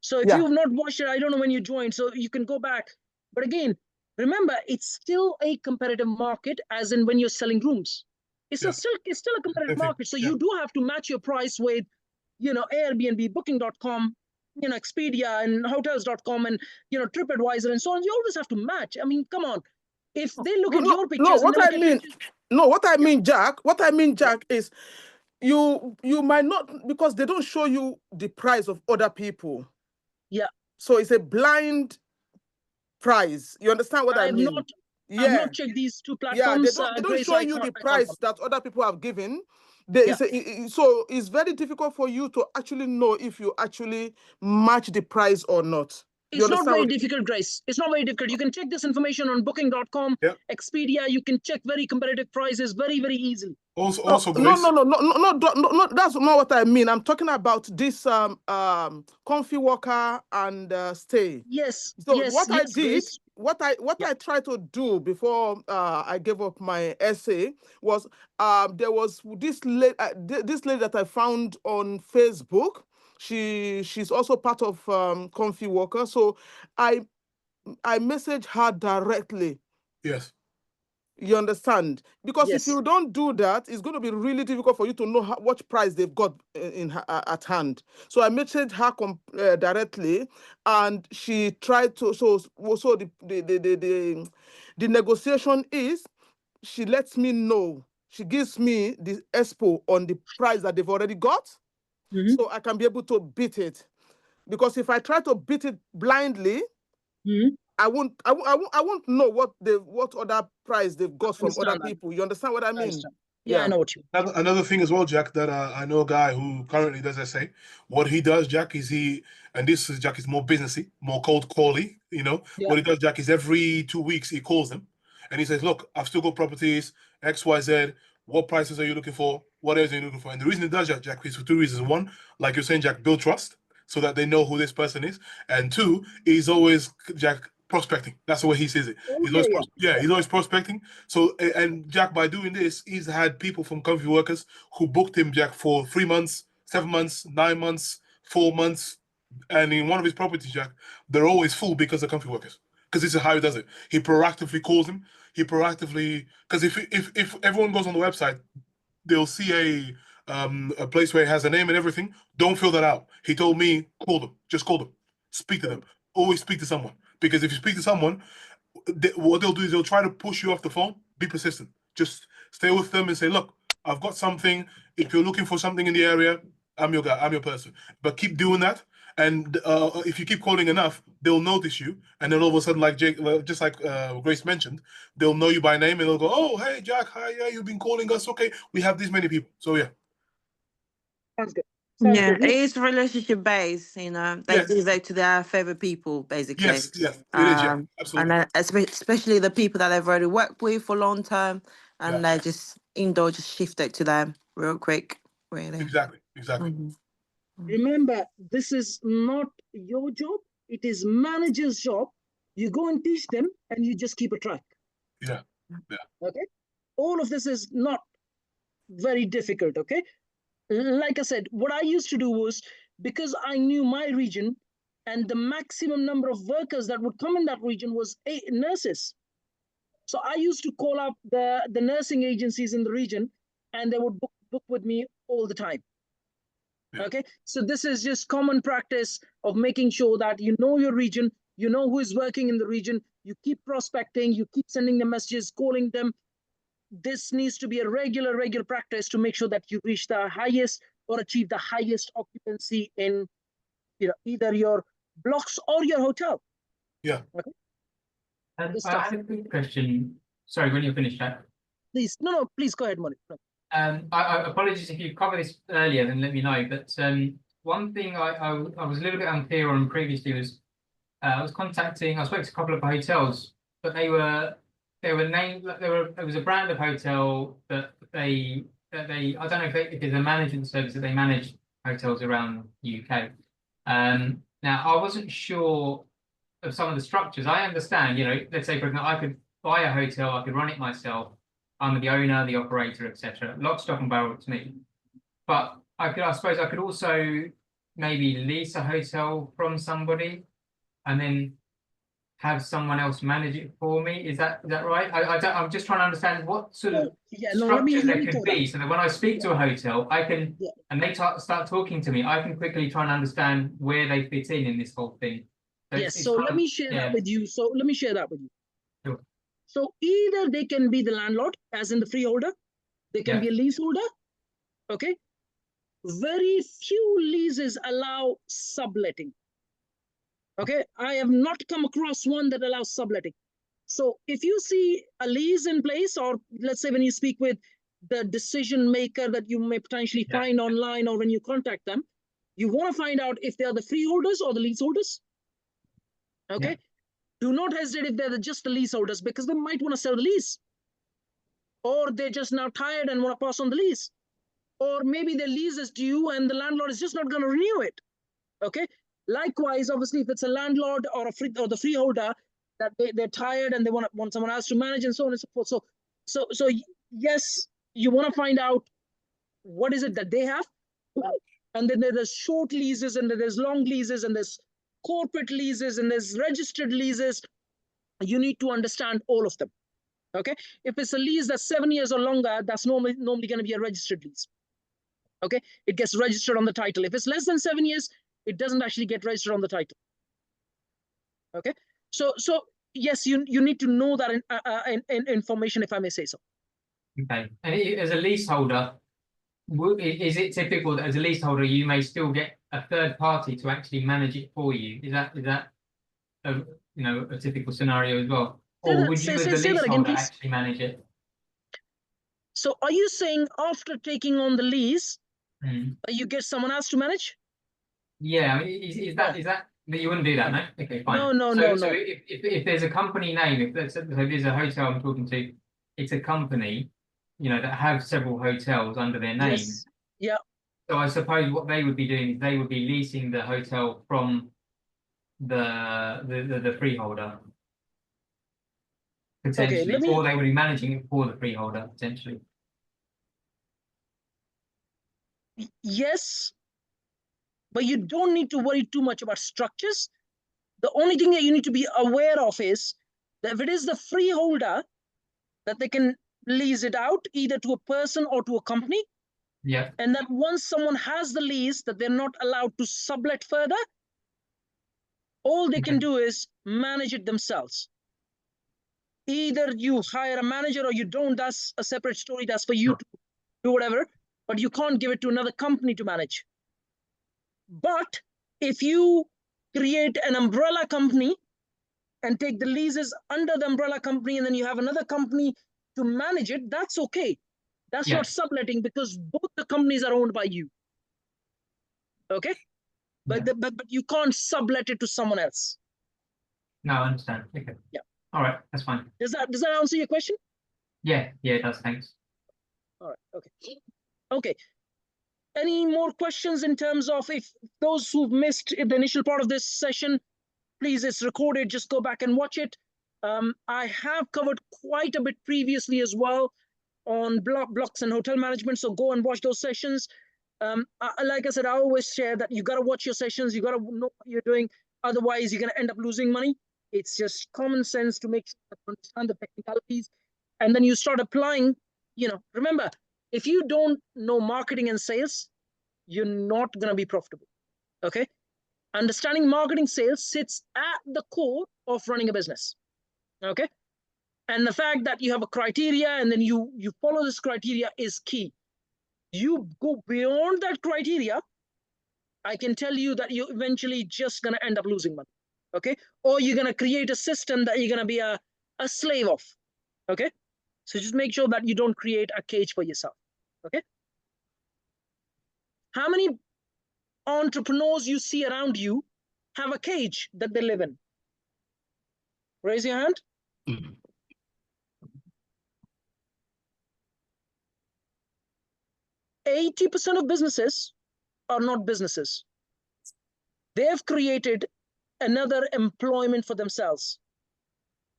So if you've not watched it, I don't know when you joined, so you can go back. But again, remember, it's still a competitive market, as in when you're selling rooms. It's still a competitive market. So you do have to match your price with, Airbnb, Booking.com, Expedia and Hotels.com and, TripAdvisor and so on. You always have to match. I mean, come on. If they look at your pictures, what I mean, Jack, is you might not, because they don't show you the price of other people. Yeah. So it's a blind price. You understand what I mean? I've not checked these two platforms. Yeah, they don't show you the price that other people have given. So it's very difficult for you to actually know if you actually match the price or not. It's not very difficult, Grace. It's not very difficult. You can check this information on Booking.com, Expedia. You can check very competitive prices very, very easily. Also, no, that's not what I mean. I'm talking about this Comfy Worker and Stay. Yes. So yes, what I did, Grace. what I tried to do before I gave up my essay was there was this lady that I found on Facebook. She's also part of Comfy Worker. So I messaged her directly. Yes. You understand? Because if you don't do that, it's going to be really difficult for you to know what price they've got at hand. So I messaged her directly, and she tried to. So the negotiation is, she lets me know. She gives me the expo on the price that they've already got, so I can be able to beat it. Because if I try to beat it blindly, I won't know what other price they've got from other people. You understand what I mean? I know what you mean. Another thing as well, Jack, that I know a guy who currently does essay. What he does, Jack, is Jack is more businessy, more cold cally. What he does, Jack, is every 2 weeks he calls them and he says, look, I've still got properties, XYZ. What prices are you looking for? What areas are you looking for? And the reason he does that, Jack, is for two reasons. One, like you're saying, Jack, build trust so that they know who this person is. And two, he's always, Jack, prospecting. That's the way he sees it. He's always prospecting. So, and Jack, by doing this, he's had people from Comfy Workers who booked him, Jack, for 3 months, 7 months, 9 months, 4 months. And in one of his properties, Jack, they're always full because of Comfy Workers. Because this is how he does it. He proactively calls him. Because if everyone goes on the website, they'll see a place where it has a name and everything. Don't fill that out. He told me, call them. Just call them. Speak to them. Always speak to someone. Because if you speak to someone, what they'll do is they'll try to push you off the phone. Be persistent. Just stay with them and say, look, I've got something. If you're looking for something in the area, I'm your guy. I'm your person. But keep doing that. And if you keep calling enough, they'll notice you, and then all of a sudden, like Jake, just like Grace mentioned, they'll know you by name, and they'll go, "Oh, hey, Jack, hi, yeah, you've been calling us. Okay, we have this many people." So yeah. Sounds good. Sounds Yeah, good. it is relationship based. You know, they Yes. do that to their favorite people, basically. Yes, yes, it is. Yeah, And absolutely. especially the people that they've already worked with for a long time, and Yeah. they just just shift it to them real quick. Really. Exactly. Exactly. Mhm. Remember, this is not your job. It is manager's job. You go and teach them, and you just keep a track. Yeah. Yeah. Okay. All of this is not very difficult. Okay. Like I said, what I used to do was, because I knew my region, and the maximum number of workers that would come in that region was 8 nurses. So I used to call up the nursing agencies in the region, and they would book with me all the time. Yeah. Okay, so this is just common practice of making sure that you know your region, you know who is working in the region, you keep prospecting, you keep sending them messages, calling them. This needs to be a regular practice to make sure that you reach the highest or achieve the highest occupancy in, you know, either your blocks or your hotel. Yeah. Okay. I had a quick question. Sorry, when you're finished, Jack. Please, no, please go ahead, Monique. No. I apologies if you covered this earlier, then let me know. But one thing I was a little bit unclear on previously was I spoke to a couple of hotels, but they were named, it was a brand of hotel that they I don't know if it's a management service that they manage hotels around the UK. Now I wasn't sure of some of the structures. I understand, you know, let's say for example, I could buy a hotel, I could run it myself. I'm the owner, the operator, etc. Lock, stock, and barrel to me. But I suppose I could also maybe lease a hotel from somebody, and then have someone else manage it for me. Is that right? I'm just trying to understand what sort of structure there could be, so that when I speak to a hotel, I can, and they start talking to me, I can quickly try and understand where they fit in this whole thing. So yes. So let me share that with you. Sure. So either they can be the landlord, as in the freeholder, they can be a leaseholder. Okay. Very few leases allow subletting. Okay, I have not come across one that allows subletting. So if you see a lease in place, or let's say when you speak with the decision maker that you may potentially find online, or when you contact them, you want to find out if they are the freeholders or the leaseholders. Okay. Do not hesitate if they're just the leaseholders, because they might want to sell the lease, or they're just now tired and want to pass on the lease, or maybe their lease is due and the landlord is just not going to renew it. Okay. Likewise, obviously, if it's a landlord or the freeholder that they're tired and they want someone else to manage, and so on and so forth. So yes, you want to find out what is it that they have, and then there's short leases, and then there's long leases, and there's corporate leases, and there's registered leases. You need to understand all of them. Okay, if it's a lease that's 7 years or longer, that's normally going to be a registered lease. Okay, it gets registered on the title. If it's less than 7 years, it doesn't actually get registered on the title. Okay, so yes, you need to know that information, if I may say so. Okay, and as a leaseholder, is it typical that as a leaseholder you may still get a third party to actually manage it for you? Is that a typical scenario as well, or would you as a leaseholder actually manage it? So are you saying after taking on the lease, you get someone else to manage? Yeah, I mean, is that you wouldn't do that, no? Okay, fine. No. So if there's a company name, if there's a hotel I'm talking to, it's a company, that have several hotels under their name. Yes. Yeah. So I suppose what they would be doing is they would be leasing the hotel from the freeholder potentially, or they would be managing it for the freeholder potentially. Yes, but you don't need to worry too much about structures. The only thing that you need to be aware of is that if it is the freeholder, that they can lease it out either to a person or to a company. Yeah. And that once someone has the lease, that they're not allowed to sublet further. All they can do is manage it themselves. Either you hire a manager or you don't. That's a separate story. That's for you to do whatever, but you can't give it to another company to manage. But If you create an umbrella company and take the leases under the umbrella company, and then you have another company to manage it, that's okay. That's not subletting because both the companies are owned by you. Okay? But you can't sublet it to someone else. No, I understand. Okay. Yeah. All right, that's fine. Does that answer your question? Yeah, it does. Thanks. All right. Okay. Okay. Any more questions in terms of, if those who've missed the initial part of this session, please, it's recorded, just go back and watch it. I have covered quite a bit previously as well on blocks and hotel management, so go and watch those sessions. Like I said, I always share that you got to watch your sessions, you got to know what you're doing, otherwise you're going to end up losing money. It's just common sense to make sure that you understand the technicalities, and then you start applying. Remember, if you don't know marketing and sales, you're not going to be profitable. Okay? Understanding marketing sales sits at the core of running a business. Okay? And the fact that you have a criteria and then you follow this criteria is key. You go beyond that criteria, I can tell you that you're eventually just going to end up losing money. Okay? Or you're going to create a system that you're going to be a slave of. Okay? So just make sure that you don't create a cage for yourself. Okay? How many entrepreneurs you see around you have a cage that they live in? Raise your hand. 80% of businesses are not businesses. They have created another employment for themselves.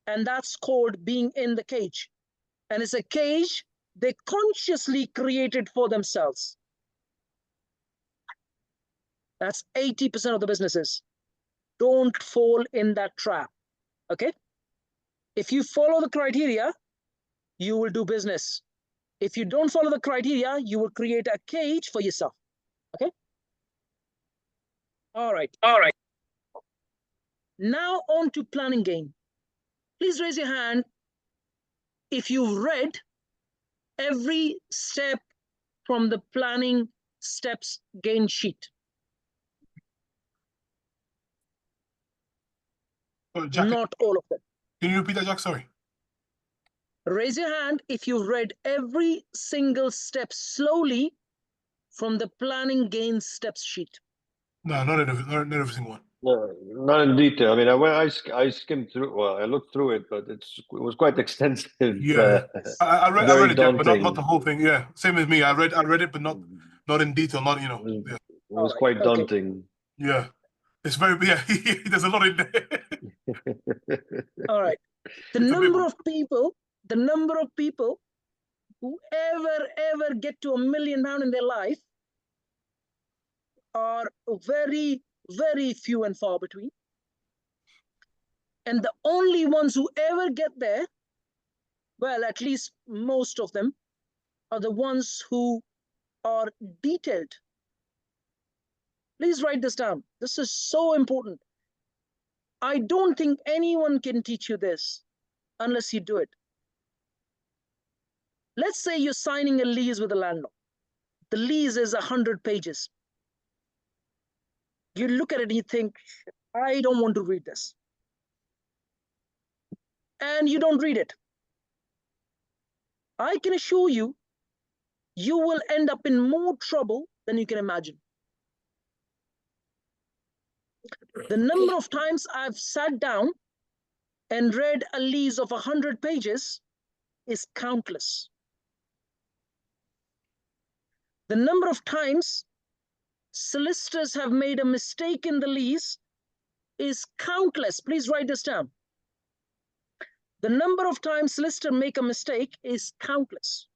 And that's called being in the cage. And it's a cage they consciously created for themselves. That's 80% of the businesses. Don't fall in that trap. Okay? If you follow the criteria, you will do business. If you don't follow the criteria, you will create a cage for yourself. Okay? All right. Now on to plan and gain. Please raise your hand if you've read every step from the planning steps gain sheet. Jack, not all of them. Can you repeat that, Jack? Sorry. Raise your hand if you've read every single step slowly from the planning gain steps sheet. No, not every single one. No, not in detail. I mean, I skimmed through. Well, I looked through it, but it was quite extensive. Yeah, I read it, Jack, but not the whole thing. Yeah, same as me. I read it, but not in detail. Not It was quite daunting. Yeah, it's very there's a lot in there. All right, the number of people who ever get to £1 million in their life are very, very few and far between. And the only ones who ever get there, well, at least most of them, are the ones who are detailed. Please write this down. This is so important. I don't think anyone can teach you this unless you do it. Let's say you're signing a lease with a landlord. The lease is 100 pages. You look at it and you think, I don't want to read this. And you don't read it. I can assure you, you will end up in more trouble than you can imagine. The number of times I've sat down and read a lease of 100 pages is countless. The number of times solicitors have made a mistake in the lease is countless. Please write this down. The number of times solicitors make a mistake is countless.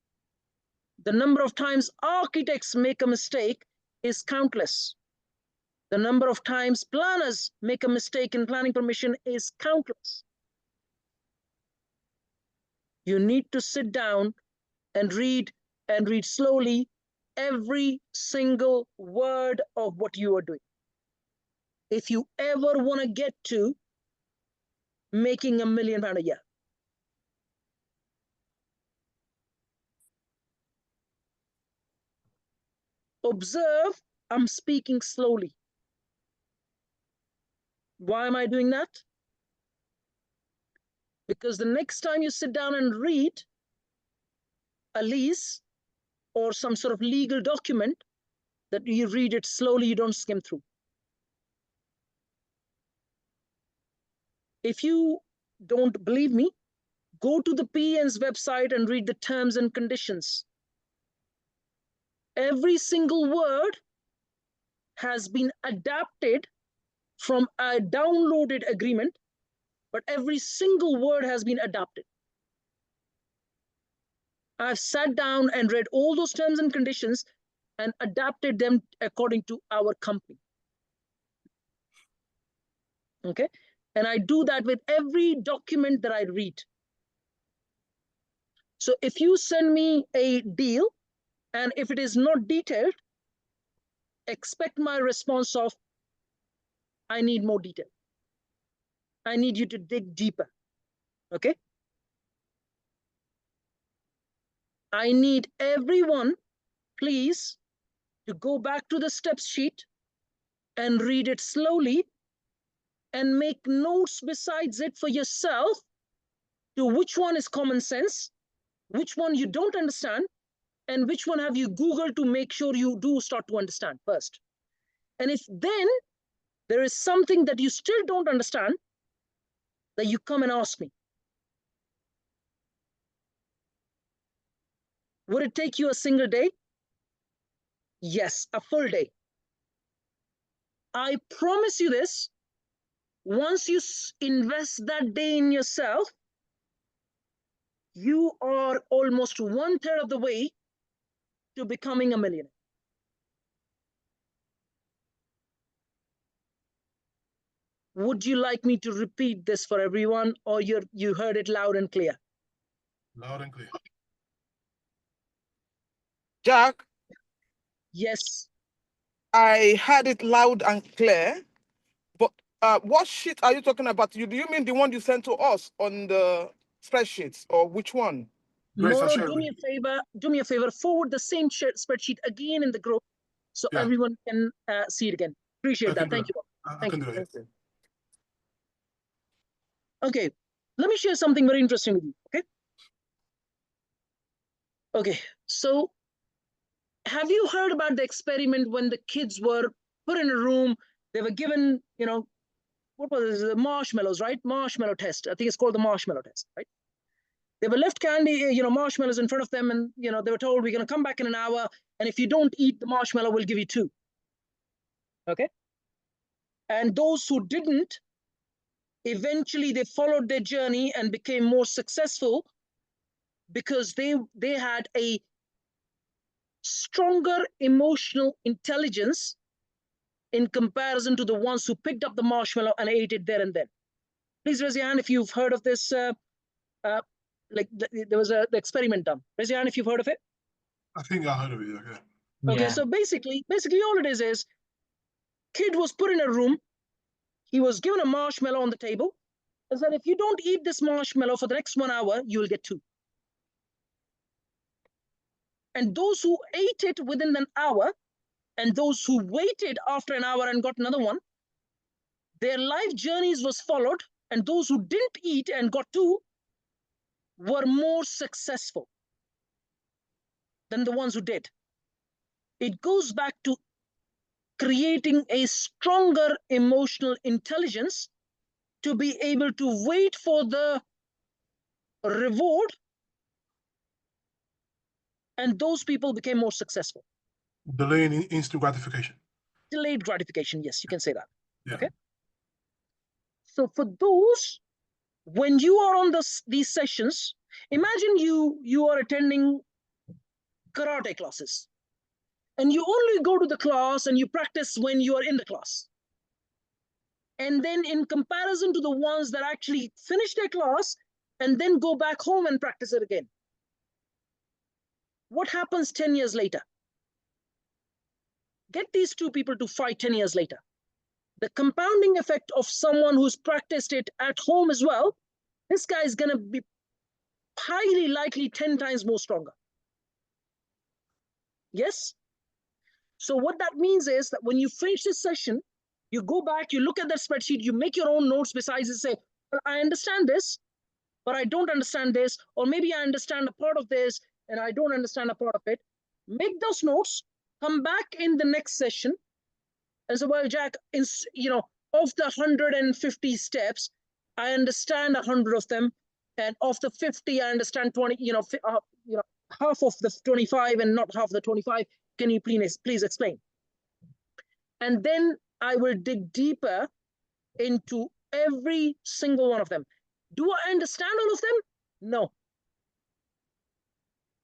The number of times architects make a mistake is countless. The number of times planners make a mistake in planning permission is countless. You need to sit down and read slowly every single word of what you are doing. If you ever want to get to making £1 million a year. Observe, I'm speaking slowly. Why am I doing that? Because the next time you sit down and read a lease or some sort of legal document, that you read it slowly, you don't skim through. If you don't believe me, go to the PN's website and read the terms and conditions. Every single word has been adapted from a downloaded agreement, but every single word has been adapted. I've sat down and read all those terms and conditions and adapted them according to our company. Okay? And I do that with every document that I read. So if you send me a deal, and if it is not detailed, expect my response of, I need more detail. I need you to dig deeper. Okay? I need everyone, please, to go back to the steps sheet and read it slowly and make notes besides it for yourself to which one is common sense, which one you don't understand, and which one have you Googled to make sure you do start to understand first. And if then there is something that you still don't understand, that you come and ask me. Would it take you a single day? Yes, a full day. I promise you this, once you invest that day in yourself, you are almost 1/3 of the way to becoming a millionaire. Would you like me to repeat this for everyone, or you heard it loud and clear? Loud and clear. Jack? Yes. I heard it loud and clear, but what sheet are you talking about? Do you mean the one you sent to us on the spreadsheets, or which one? Moro, do me a favor, forward the same spreadsheet again in the group so everyone can see it again. Appreciate that. Thank you. I can do it. Okay, let me share something very interesting with you, okay? Okay, so have you heard about the experiment when the kids were put in a room, they were given, what was it, the marshmallows, right? Marshmallow test. I think it's called the marshmallow test, right? They were left candy, marshmallows in front of them, and they were told, we're going to come back in an hour, and if you don't eat the marshmallow, we'll give you 2. Okay? And those who didn't, eventually they followed their journey and became more successful because they had a stronger emotional intelligence in comparison to the ones who picked up the marshmallow and ate it there and then. Please raise your hand if you've heard of this. There was the experiment done. Raise your hand if you've heard of it. I think I heard of it. Okay. Okay, so basically all it is kid was put in a room. He was given a marshmallow on the table. And said, if you don't eat this marshmallow for the next 1 hour, you will get 2. And those who ate it within an hour, and those who waited after an hour and got another one, their life journeys was followed, and those who didn't eat and got 2 were more successful than the ones who did. It goes back to creating a stronger emotional intelligence to be able to wait for the reward, and those people became more successful. Delaying instant gratification. Delayed gratification, yes, you can say that. Yeah. Okay. So for those, when you are on these sessions, imagine you are attending karate classes, and you only go to the class and you practice when you are in the class. And then in comparison to the ones that actually finish their class and then go back home and practice it again, what happens 10 years later? Get these 2 people to fight 10 years later. The compounding effect of someone who's practiced it at home as well, this guy is going to be highly likely 10 times more stronger. Yes? So what that means is that when you finish this session, You go back, you look at that spreadsheet, you make your own notes besides and say, well, I understand this, but I don't understand this, or maybe I understand a part of this and I don't understand a part of it. Make those notes, come back in the next session and say, well, Jack, of the 150 steps, I understand 100 of them, and of the 50, I understand 20, half of the 25 and not half the 25. Can you please explain? And then I will dig deeper into every single one of them. Do I understand all of them? No.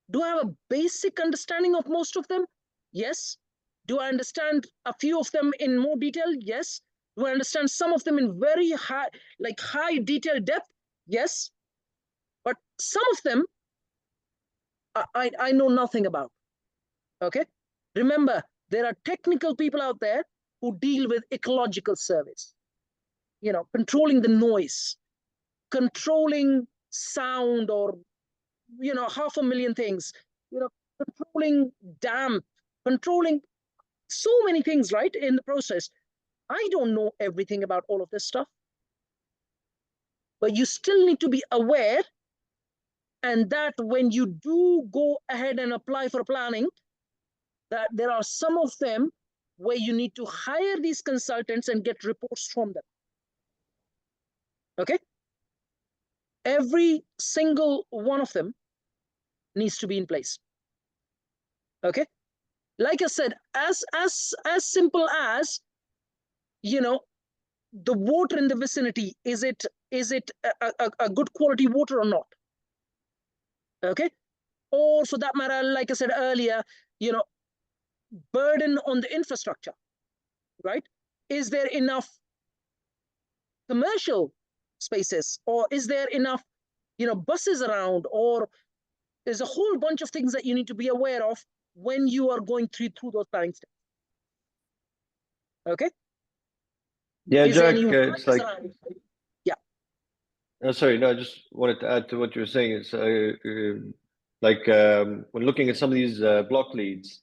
Do I have a basic understanding of most of them? Yes. Do I understand a few of them in more detail? Yes. Do I understand some of them in very high detail depth? Yes. But some of them I know nothing about. Okay. Remember, there are technical people out there who deal with ecological surveys, controlling the noise, controlling sound, or 500,000 things, controlling damp, controlling so many things, right, in the process. I don't know everything about all of this stuff, but you still need to be aware, and that when you do go ahead and apply for planning, that there are some of them where you need to hire these consultants and get reports from them. Okay? Every single one of them needs to be in place. Okay? Like I said, as simple as, the water in the vicinity, is it a good quality water or not? Okay? Or for that matter, like I said earlier, burden on the infrastructure, right? Is there enough commercial spaces, or is there enough, buses around, or there's a whole bunch of things that you need to be aware of when you are going through those planning steps. Okay? Yeah, Jack, it's like, yeah. Sorry, no, I just wanted to add to what you were saying. It's when looking at some of these block leads,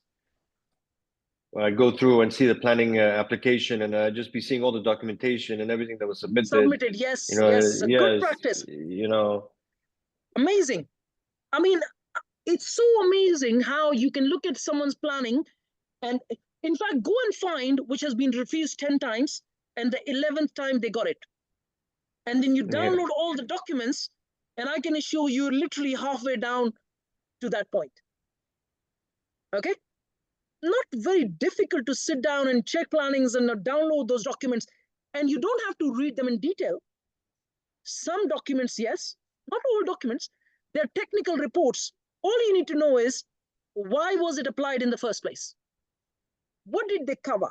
I go through and see the planning application, and just be seeing all the documentation and everything that was submitted. Yes, yes, good practice. Amazing. I mean, it's so amazing how you can look at someone's planning and, in fact, go and find which has been refused 10 times, and the 11th time they got it. And then you download all the documents, and I can assure you literally halfway down to that point. Okay? Not very difficult to sit down and check plannings and download those documents. And you don't have to read them in detail. Some documents, yes, not all documents. They're technical reports. All you need to know is, why was it applied in the first place? What did they cover?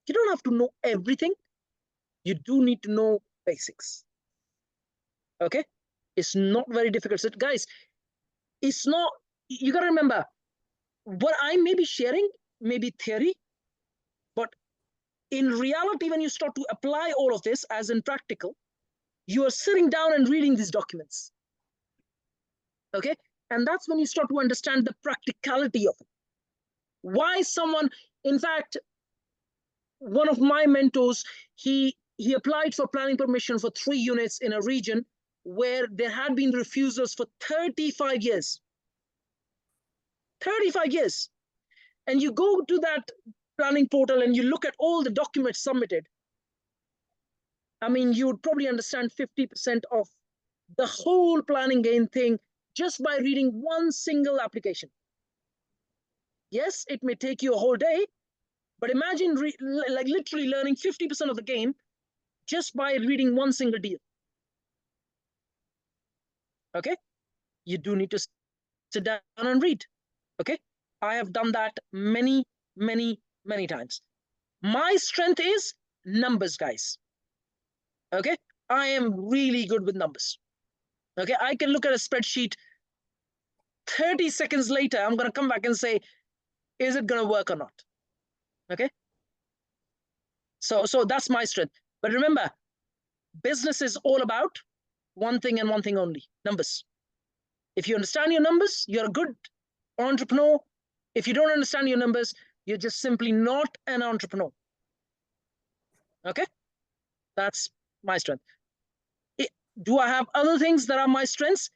You don't have to know everything. You do need to know basics. Okay? It's not very difficult. So guys, it's not, you got to remember, what I may be sharing may be theory, but in reality, when you start to apply all of this as in practical, you are sitting down and reading these documents. Okay? And that's when you start to understand the practicality of it. Why someone, in fact, one of my mentors, he applied for planning permission for 3 units in a region where there had been refusals for 35 years. 35 years. And you go to that planning portal and you look at all the documents submitted. I mean, you would probably understand 50% of the whole planning gain thing just by reading one single application. Yes, it may take you a whole day, but imagine literally learning 50% of the game just by reading one single deal. Okay? You do need to sit down and read. Okay? I have done that many, many, many times. My strength is numbers, guys. Okay? I am really good with numbers. Okay? I can look at a spreadsheet 30 seconds later, I'm going to come back and say, is it going to work or not? Okay? So that's my strength. But remember, business is all about one thing and one thing only, numbers. If you understand your numbers, you're a good entrepreneur. If you don't understand your numbers, you're just simply not an entrepreneur. Okay, that's my strength. Do I have other things that are my strengths?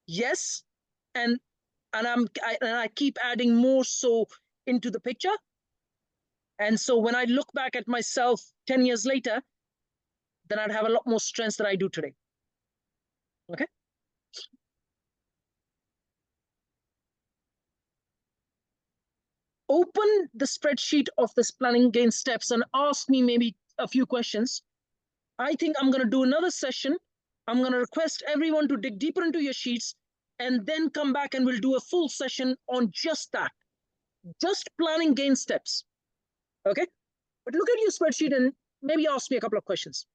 Yes, and I keep adding more so into the picture. And so when I look back at myself 10 years later, then I'd have a lot more strengths than I do today. Okay. Open the spreadsheet of this planning gain steps and ask me maybe a few questions. I think I'm going to do another session. I'm going to request everyone to dig deeper into your sheets and then come back and we'll do a full session on just that. Just planning gain steps. Okay. But look at your spreadsheet and maybe ask me a couple of questions.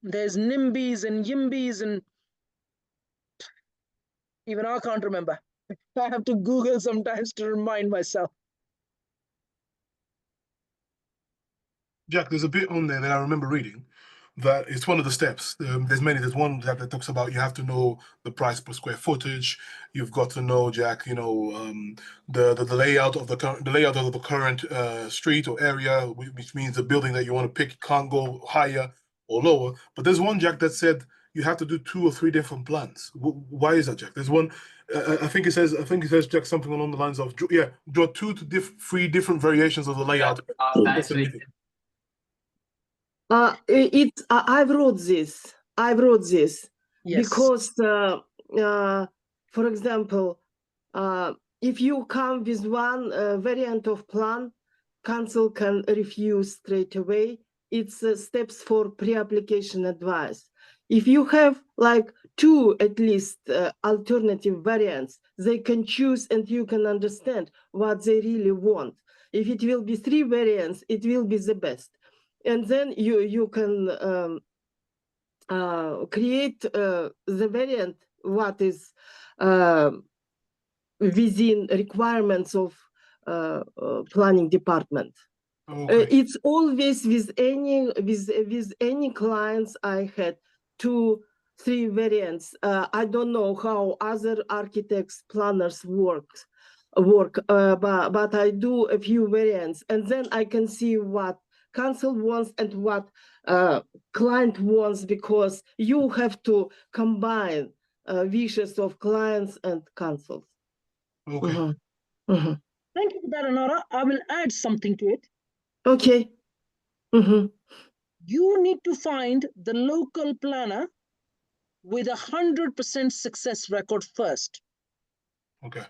There's NIMBYs and YIMBYs and even I can't remember. I have to Google sometimes to remind myself. Jack, there's a bit on there that I remember reading that it's one of the steps. There's one that talks about you have to know the price per square footage. You've got to know, Jack, the layout of the current street or area, which means the building that you want to pick can't go higher or lower. But there's one, Jack, that said you have to do 2 or 3 different plans. Why is that, Jack? There's one. I think it says, Jack, something along the lines of draw 2 to 3 different variations of the layout. Actually. I wrote this. Yes. Because, for example, if you come with one variant of plan, council can refuse straight away. It's steps for pre-application advice. If you have like 2 at least alternative variants, they can choose and you can understand what they really want. If it will be 3 variants, it will be the best. And then you can create the variant what is within requirements of planning department. Okay. It's always with any clients I had 2, 3 variants. I don't know how other architects, planners work, but I do a few variants, and then I can see what council wants and what client wants, because you have to combine wishes of clients and councils. Okay. Mm-hmm. Mm-hmm. Thank you for that, Anara. I will add something to it. Okay. Mm-hmm. You need to find the local planner with 100% success record first. Okay.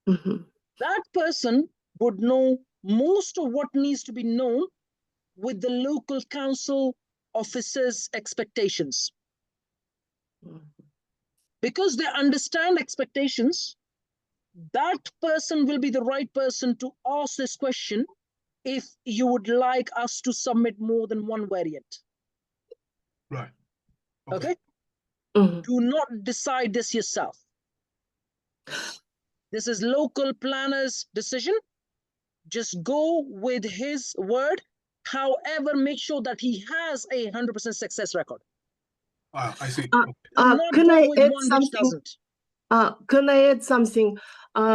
Mm-hmm. That person would know most of what needs to be known with the local council officers' expectations. Because they understand expectations, that person will be the right person to ask this question if you would like us to submit more than one variant. Right. Okay? Mm-hmm. Do not decide this yourself. This is local planner's decision. Just go with his word. However, make sure that he has a 100% success record. I see. Do not go with one which doesn't. Can I add something?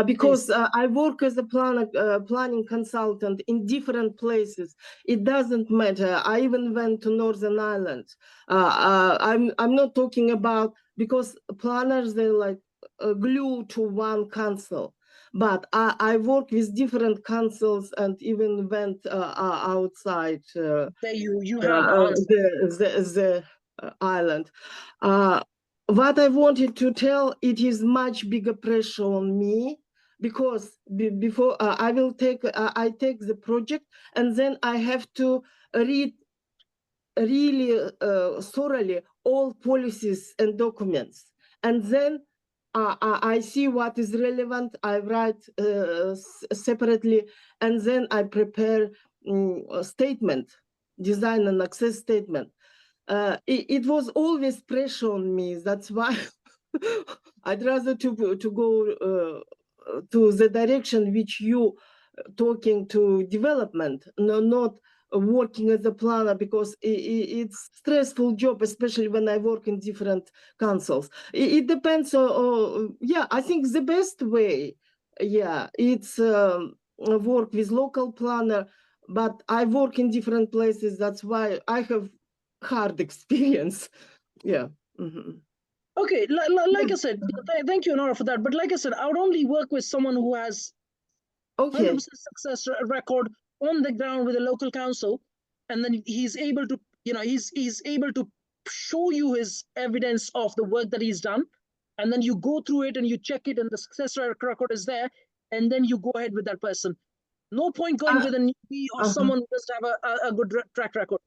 Because I work as a planning consultant in different places. It doesn't matter. I even went to Northern Ireland. I'm not talking about, because planners, they're like glued to one council. But I work with different councils and even went outside There you have the island. What I wanted to tell, it is much bigger pressure on me, because before I take the project, and then I have to read really thoroughly all policies and documents, and then I see what is relevant. I write separately, and then I prepare a statement, design and access statement. It was always pressure on me. That's why I'd rather to go to the direction which you talking to development, not working as a planner because it's stressful job, especially when I work in different councils. It depends on, yeah, I think the best way, yeah, it's work with local planner, but I work in different places. That's why I have hard experience. Yeah. Okay, like I said, thank you, Nora, for that. But like I said, I would only work with someone who has 100% success record on the ground with a local council, and then he's able to, he's able to show you his evidence of the work that he's done, and then you go through it and you check it, and the success record is there, and then you go ahead with that person. No point going with a newbie or someone who doesn't have a good track record.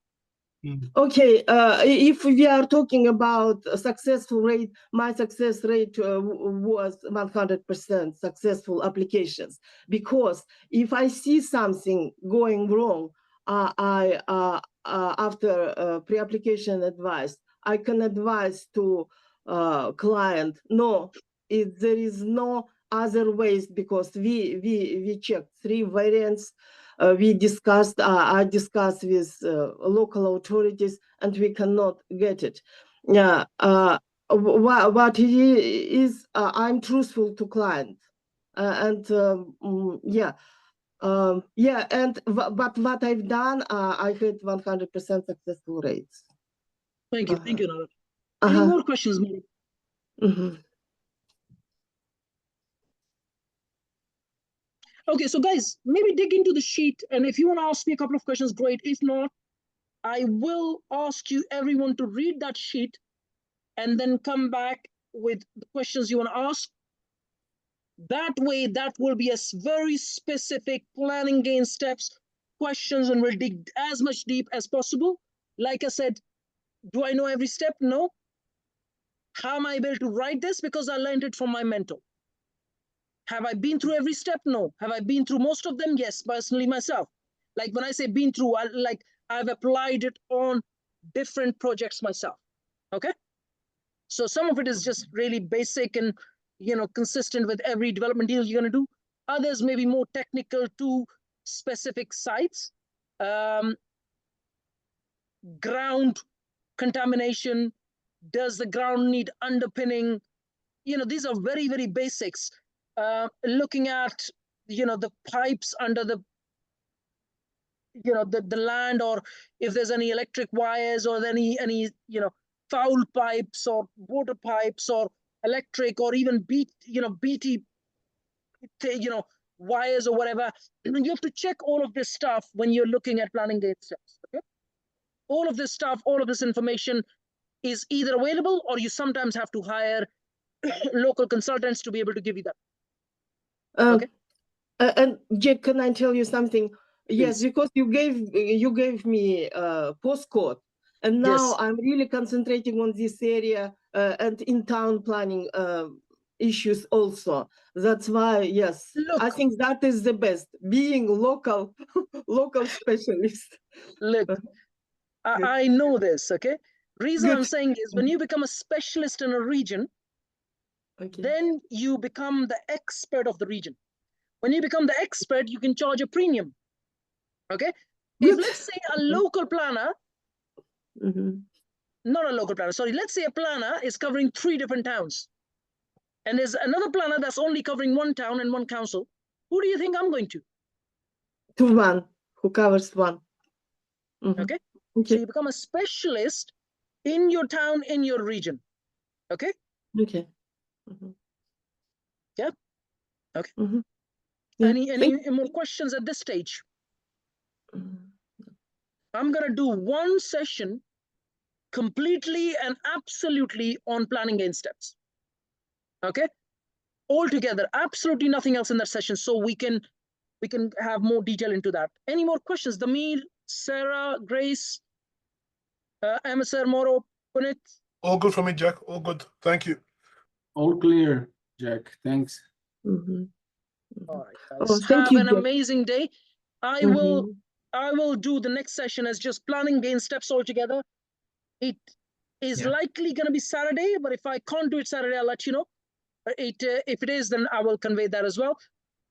Okay, if we are talking about a successful rate, my success rate was 100% successful applications. Because if I see something going wrong, after pre-application advice, I can advise to client, no, there is no other ways, because we checked 3 variants. We discussed, I discussed with local authorities, and we cannot get it. Yeah, what it is, I'm truthful to client, and yeah, and but what I've done, I had 100% successful rates. Thank you, Nara. Any more questions, Mary? Okay, so guys, maybe dig into the sheet, and if you want to ask me a couple of questions, great. If not, I will ask you everyone to read that sheet and then come back with the questions you want to ask. That way, that will be a very specific planning gain steps questions, and we'll dig as much deep as possible. Like I said, do I know every step? No. How am I able to write this? Because I learned it from my mentor. Have I been through every step? No. Have I been through most of them? Yes, personally myself. Like when I say been through, I've applied it on different projects myself. Okay. So some of it is just really basic and, consistent with every development deal you're going to do. Others may be more technical to specific sites. Ground contamination. Does the ground need underpinning? These are very, very basics. Looking at, the pipes under the, the land, or if there's any electric wires or any, foul pipes or water pipes or electric or even BT, wires or whatever. You have to check all of this stuff when you're looking at planning gain steps. Okay? All of this stuff, all of this information is either available, or you sometimes have to hire local consultants to be able to give you that. Okay. And Jack, can I tell you something? Please. Yes, because you gave me postcode, and now yes. I'm really concentrating on this area and in town planning issues also. That's why, yes, look, I think that is the best, being local specialist. Look, I know this. Okay. Reason Good. I'm saying is, when you become a specialist in a region, then you become the expert of the region. When you become the expert, you can charge a premium. Okay. If let's say a local planner, not a local planner, sorry, let's say a planner is covering 3 different towns, and there's another planner that's only covering 1 town and 1 council, who do you think I'm going to? To one, who covers 1. Okay. So you become a specialist in your town, in your region. Okay. Okay. Yeah. Okay. Yeah. Any more questions at this stage? I'm going to do 1 session completely and absolutely on planning gain steps. Okay. Altogether, absolutely nothing else in that session. So we can have more detail into that. Any more questions? Damir, Sarah, Grace, Emerson, Moro, Punit? All good for me, Jack. All good. Thank you. All clear, Jack. Thanks. All right, guys. Thank you, Have an Jack. amazing day. I will do the next session as just planning gain steps altogether. It is likely going to be Saturday, but if I can't do it Saturday, I'll let you know. If it is, then I will convey that as well.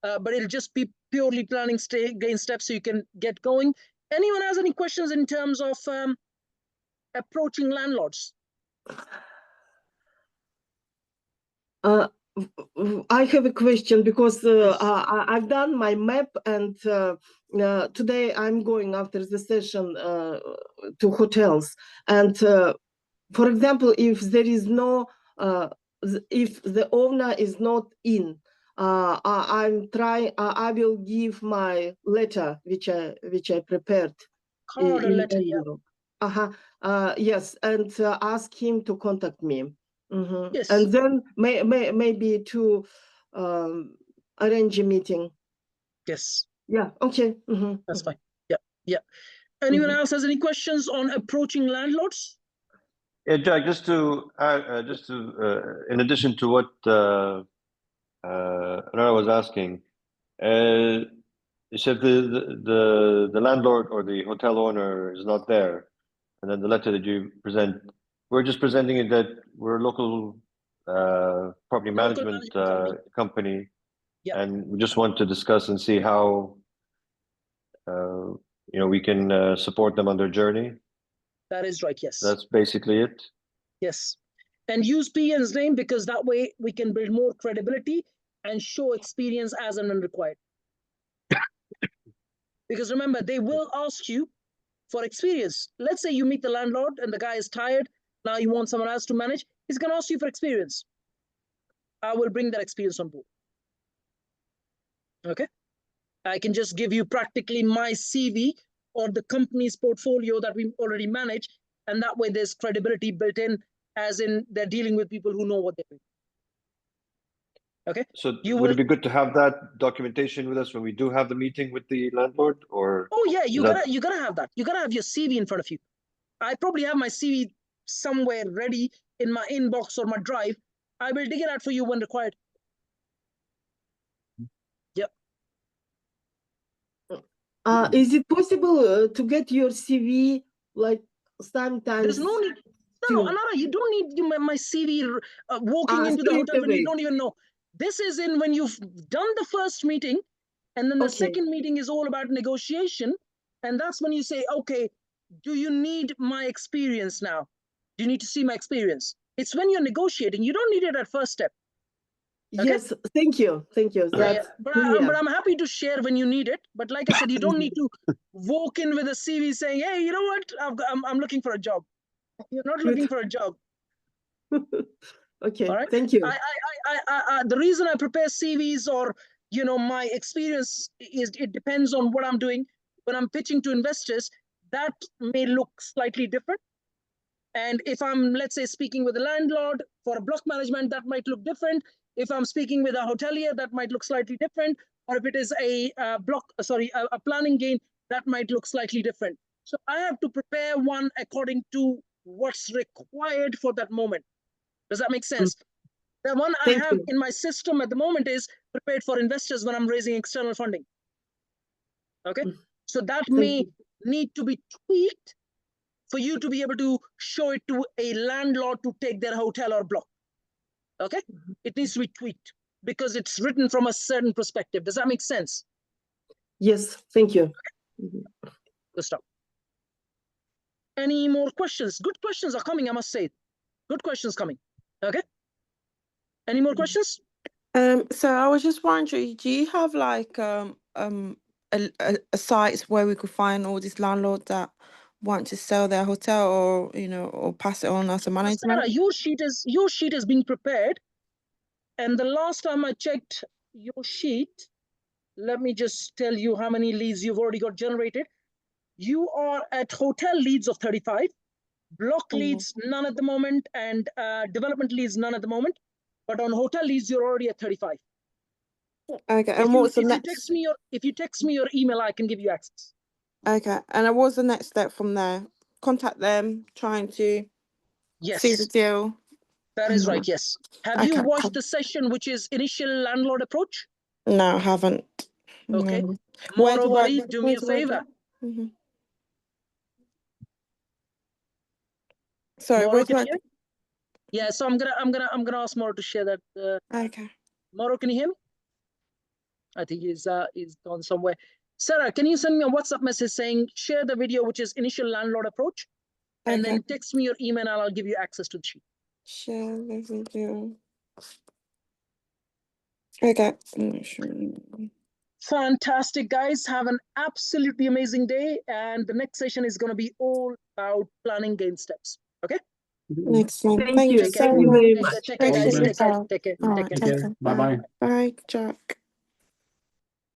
But it'll just be purely planning gain steps so you can get going. Anyone has any questions in terms of approaching landlords? I have a question because I've done my map, and today I'm going after the session to hotels. And for example, if there is no, if the owner is not in, I'm trying. I will give my letter, which I prepared. Card or letter, yeah. Yes, and ask him to contact me. Yes. And then maybe to arrange a meeting. Yes. Yeah. Okay. That's fine. Yeah. Yeah. Anyone else has any questions on approaching landlords? Yeah, Jack, just to in addition to what Rara was asking, you said the landlord or the hotel owner is not there, and then the letter that you present, we're just presenting it that we're a local property management company, yeah. and we just want to discuss and see how we can support them on their journey. That is right. Yes. That's basically it. Yes. And use PN's name, because that way we can build more credibility and show experience as and when required. Because remember, they will ask you for experience. Let's say you meet the landlord and the guy is tired. Now you want someone else to manage. He's going to ask you for experience. I will bring that experience on board. Okay. I can just give you practically my CV or the company's portfolio that we already manage. And that way there's credibility built in, as in they're dealing with people who know what they're doing. Okay. So would it be good to have that documentation with us when we do have the meeting with the landlord? Or oh yeah, you gotta have that. You gotta have your CV in front of you. I probably have my CV somewhere ready in my inbox or my drive. I will dig it out for you when required. Yep. Is it possible to get your CV like sometimes? There's no need. No, Anara, you don't need my CV walking into the hotel when you don't even know. This is in when you've done the first meeting, and then the second meeting is all about negotiation. And that's when you say, okay, do you need my experience now? Do you need to see my experience? It's when you're negotiating. You don't need it at first step. Okay? Yes, thank you. Thank you. Yeah. But I'm happy to share when you need it. But like I said, you don't need to walk in with a CV saying, hey, you know what? I'm looking for a job. You're not looking for a job. Okay, right? Thank you. The reason I prepare CVs or my experience is it depends on what I'm doing. When I'm pitching to investors, that may look slightly different. And if I'm, let's say, speaking with a landlord for a block management, that might look different. If I'm speaking with a hotelier, that might look slightly different. Or if it is a planning gain, that might look slightly different. So I have to prepare one according to what's required for that moment. Does that make sense? The one I have in my system at the moment is prepared for investors when I'm raising external funding. Okay. So that may need to be tweaked for you to be able to show it to a landlord to take their hotel or block. Okay. It needs to be tweaked because it's written from a certain perspective. Does that make sense? Yes. Thank you. Good stuff. Any more questions? Good questions are coming, I must say. Good questions coming. Okay. Any more questions? So I was just wondering, do you have like a site where we could find all these landlords that want to sell their hotel, or or pass it on as a management? Sarah, your sheet is being prepared, and the last time I checked your sheet, let me just tell you how many leads you've already got generated. You are at hotel leads of 35, block leads none at the moment, and development leads none at the moment. But on hotel leads, you're already at 35. Okay, and what's the next? If you text me your email, I can give you access. Okay, and what's the next step from there? Contact them, trying to see the deal. That is right. Yes. Have you watched the session, which is initial landlord approach? No, I haven't. Okay. No. Moreover, do me a favor. Sorry, Moro, can you hear? Yeah, so I'm gonna ask Moro to share that. Okay. Moro, can you hear me? I think he's gone somewhere. Sarah, can you send me a WhatsApp message saying share the video, which is initial landlord approach, and then text me your email and I'll give you access to the sheet. Share the video. Okay. Fantastic, guys. Have an absolutely amazing day. And the next session is going to be all about planning gain steps. Okay? Excellent. Thank you. So Thank you much. very much. Take care, guys. Appreciate Take care. your Take care. help. All Take right, care. take care. Bye-bye. Bye, Jack.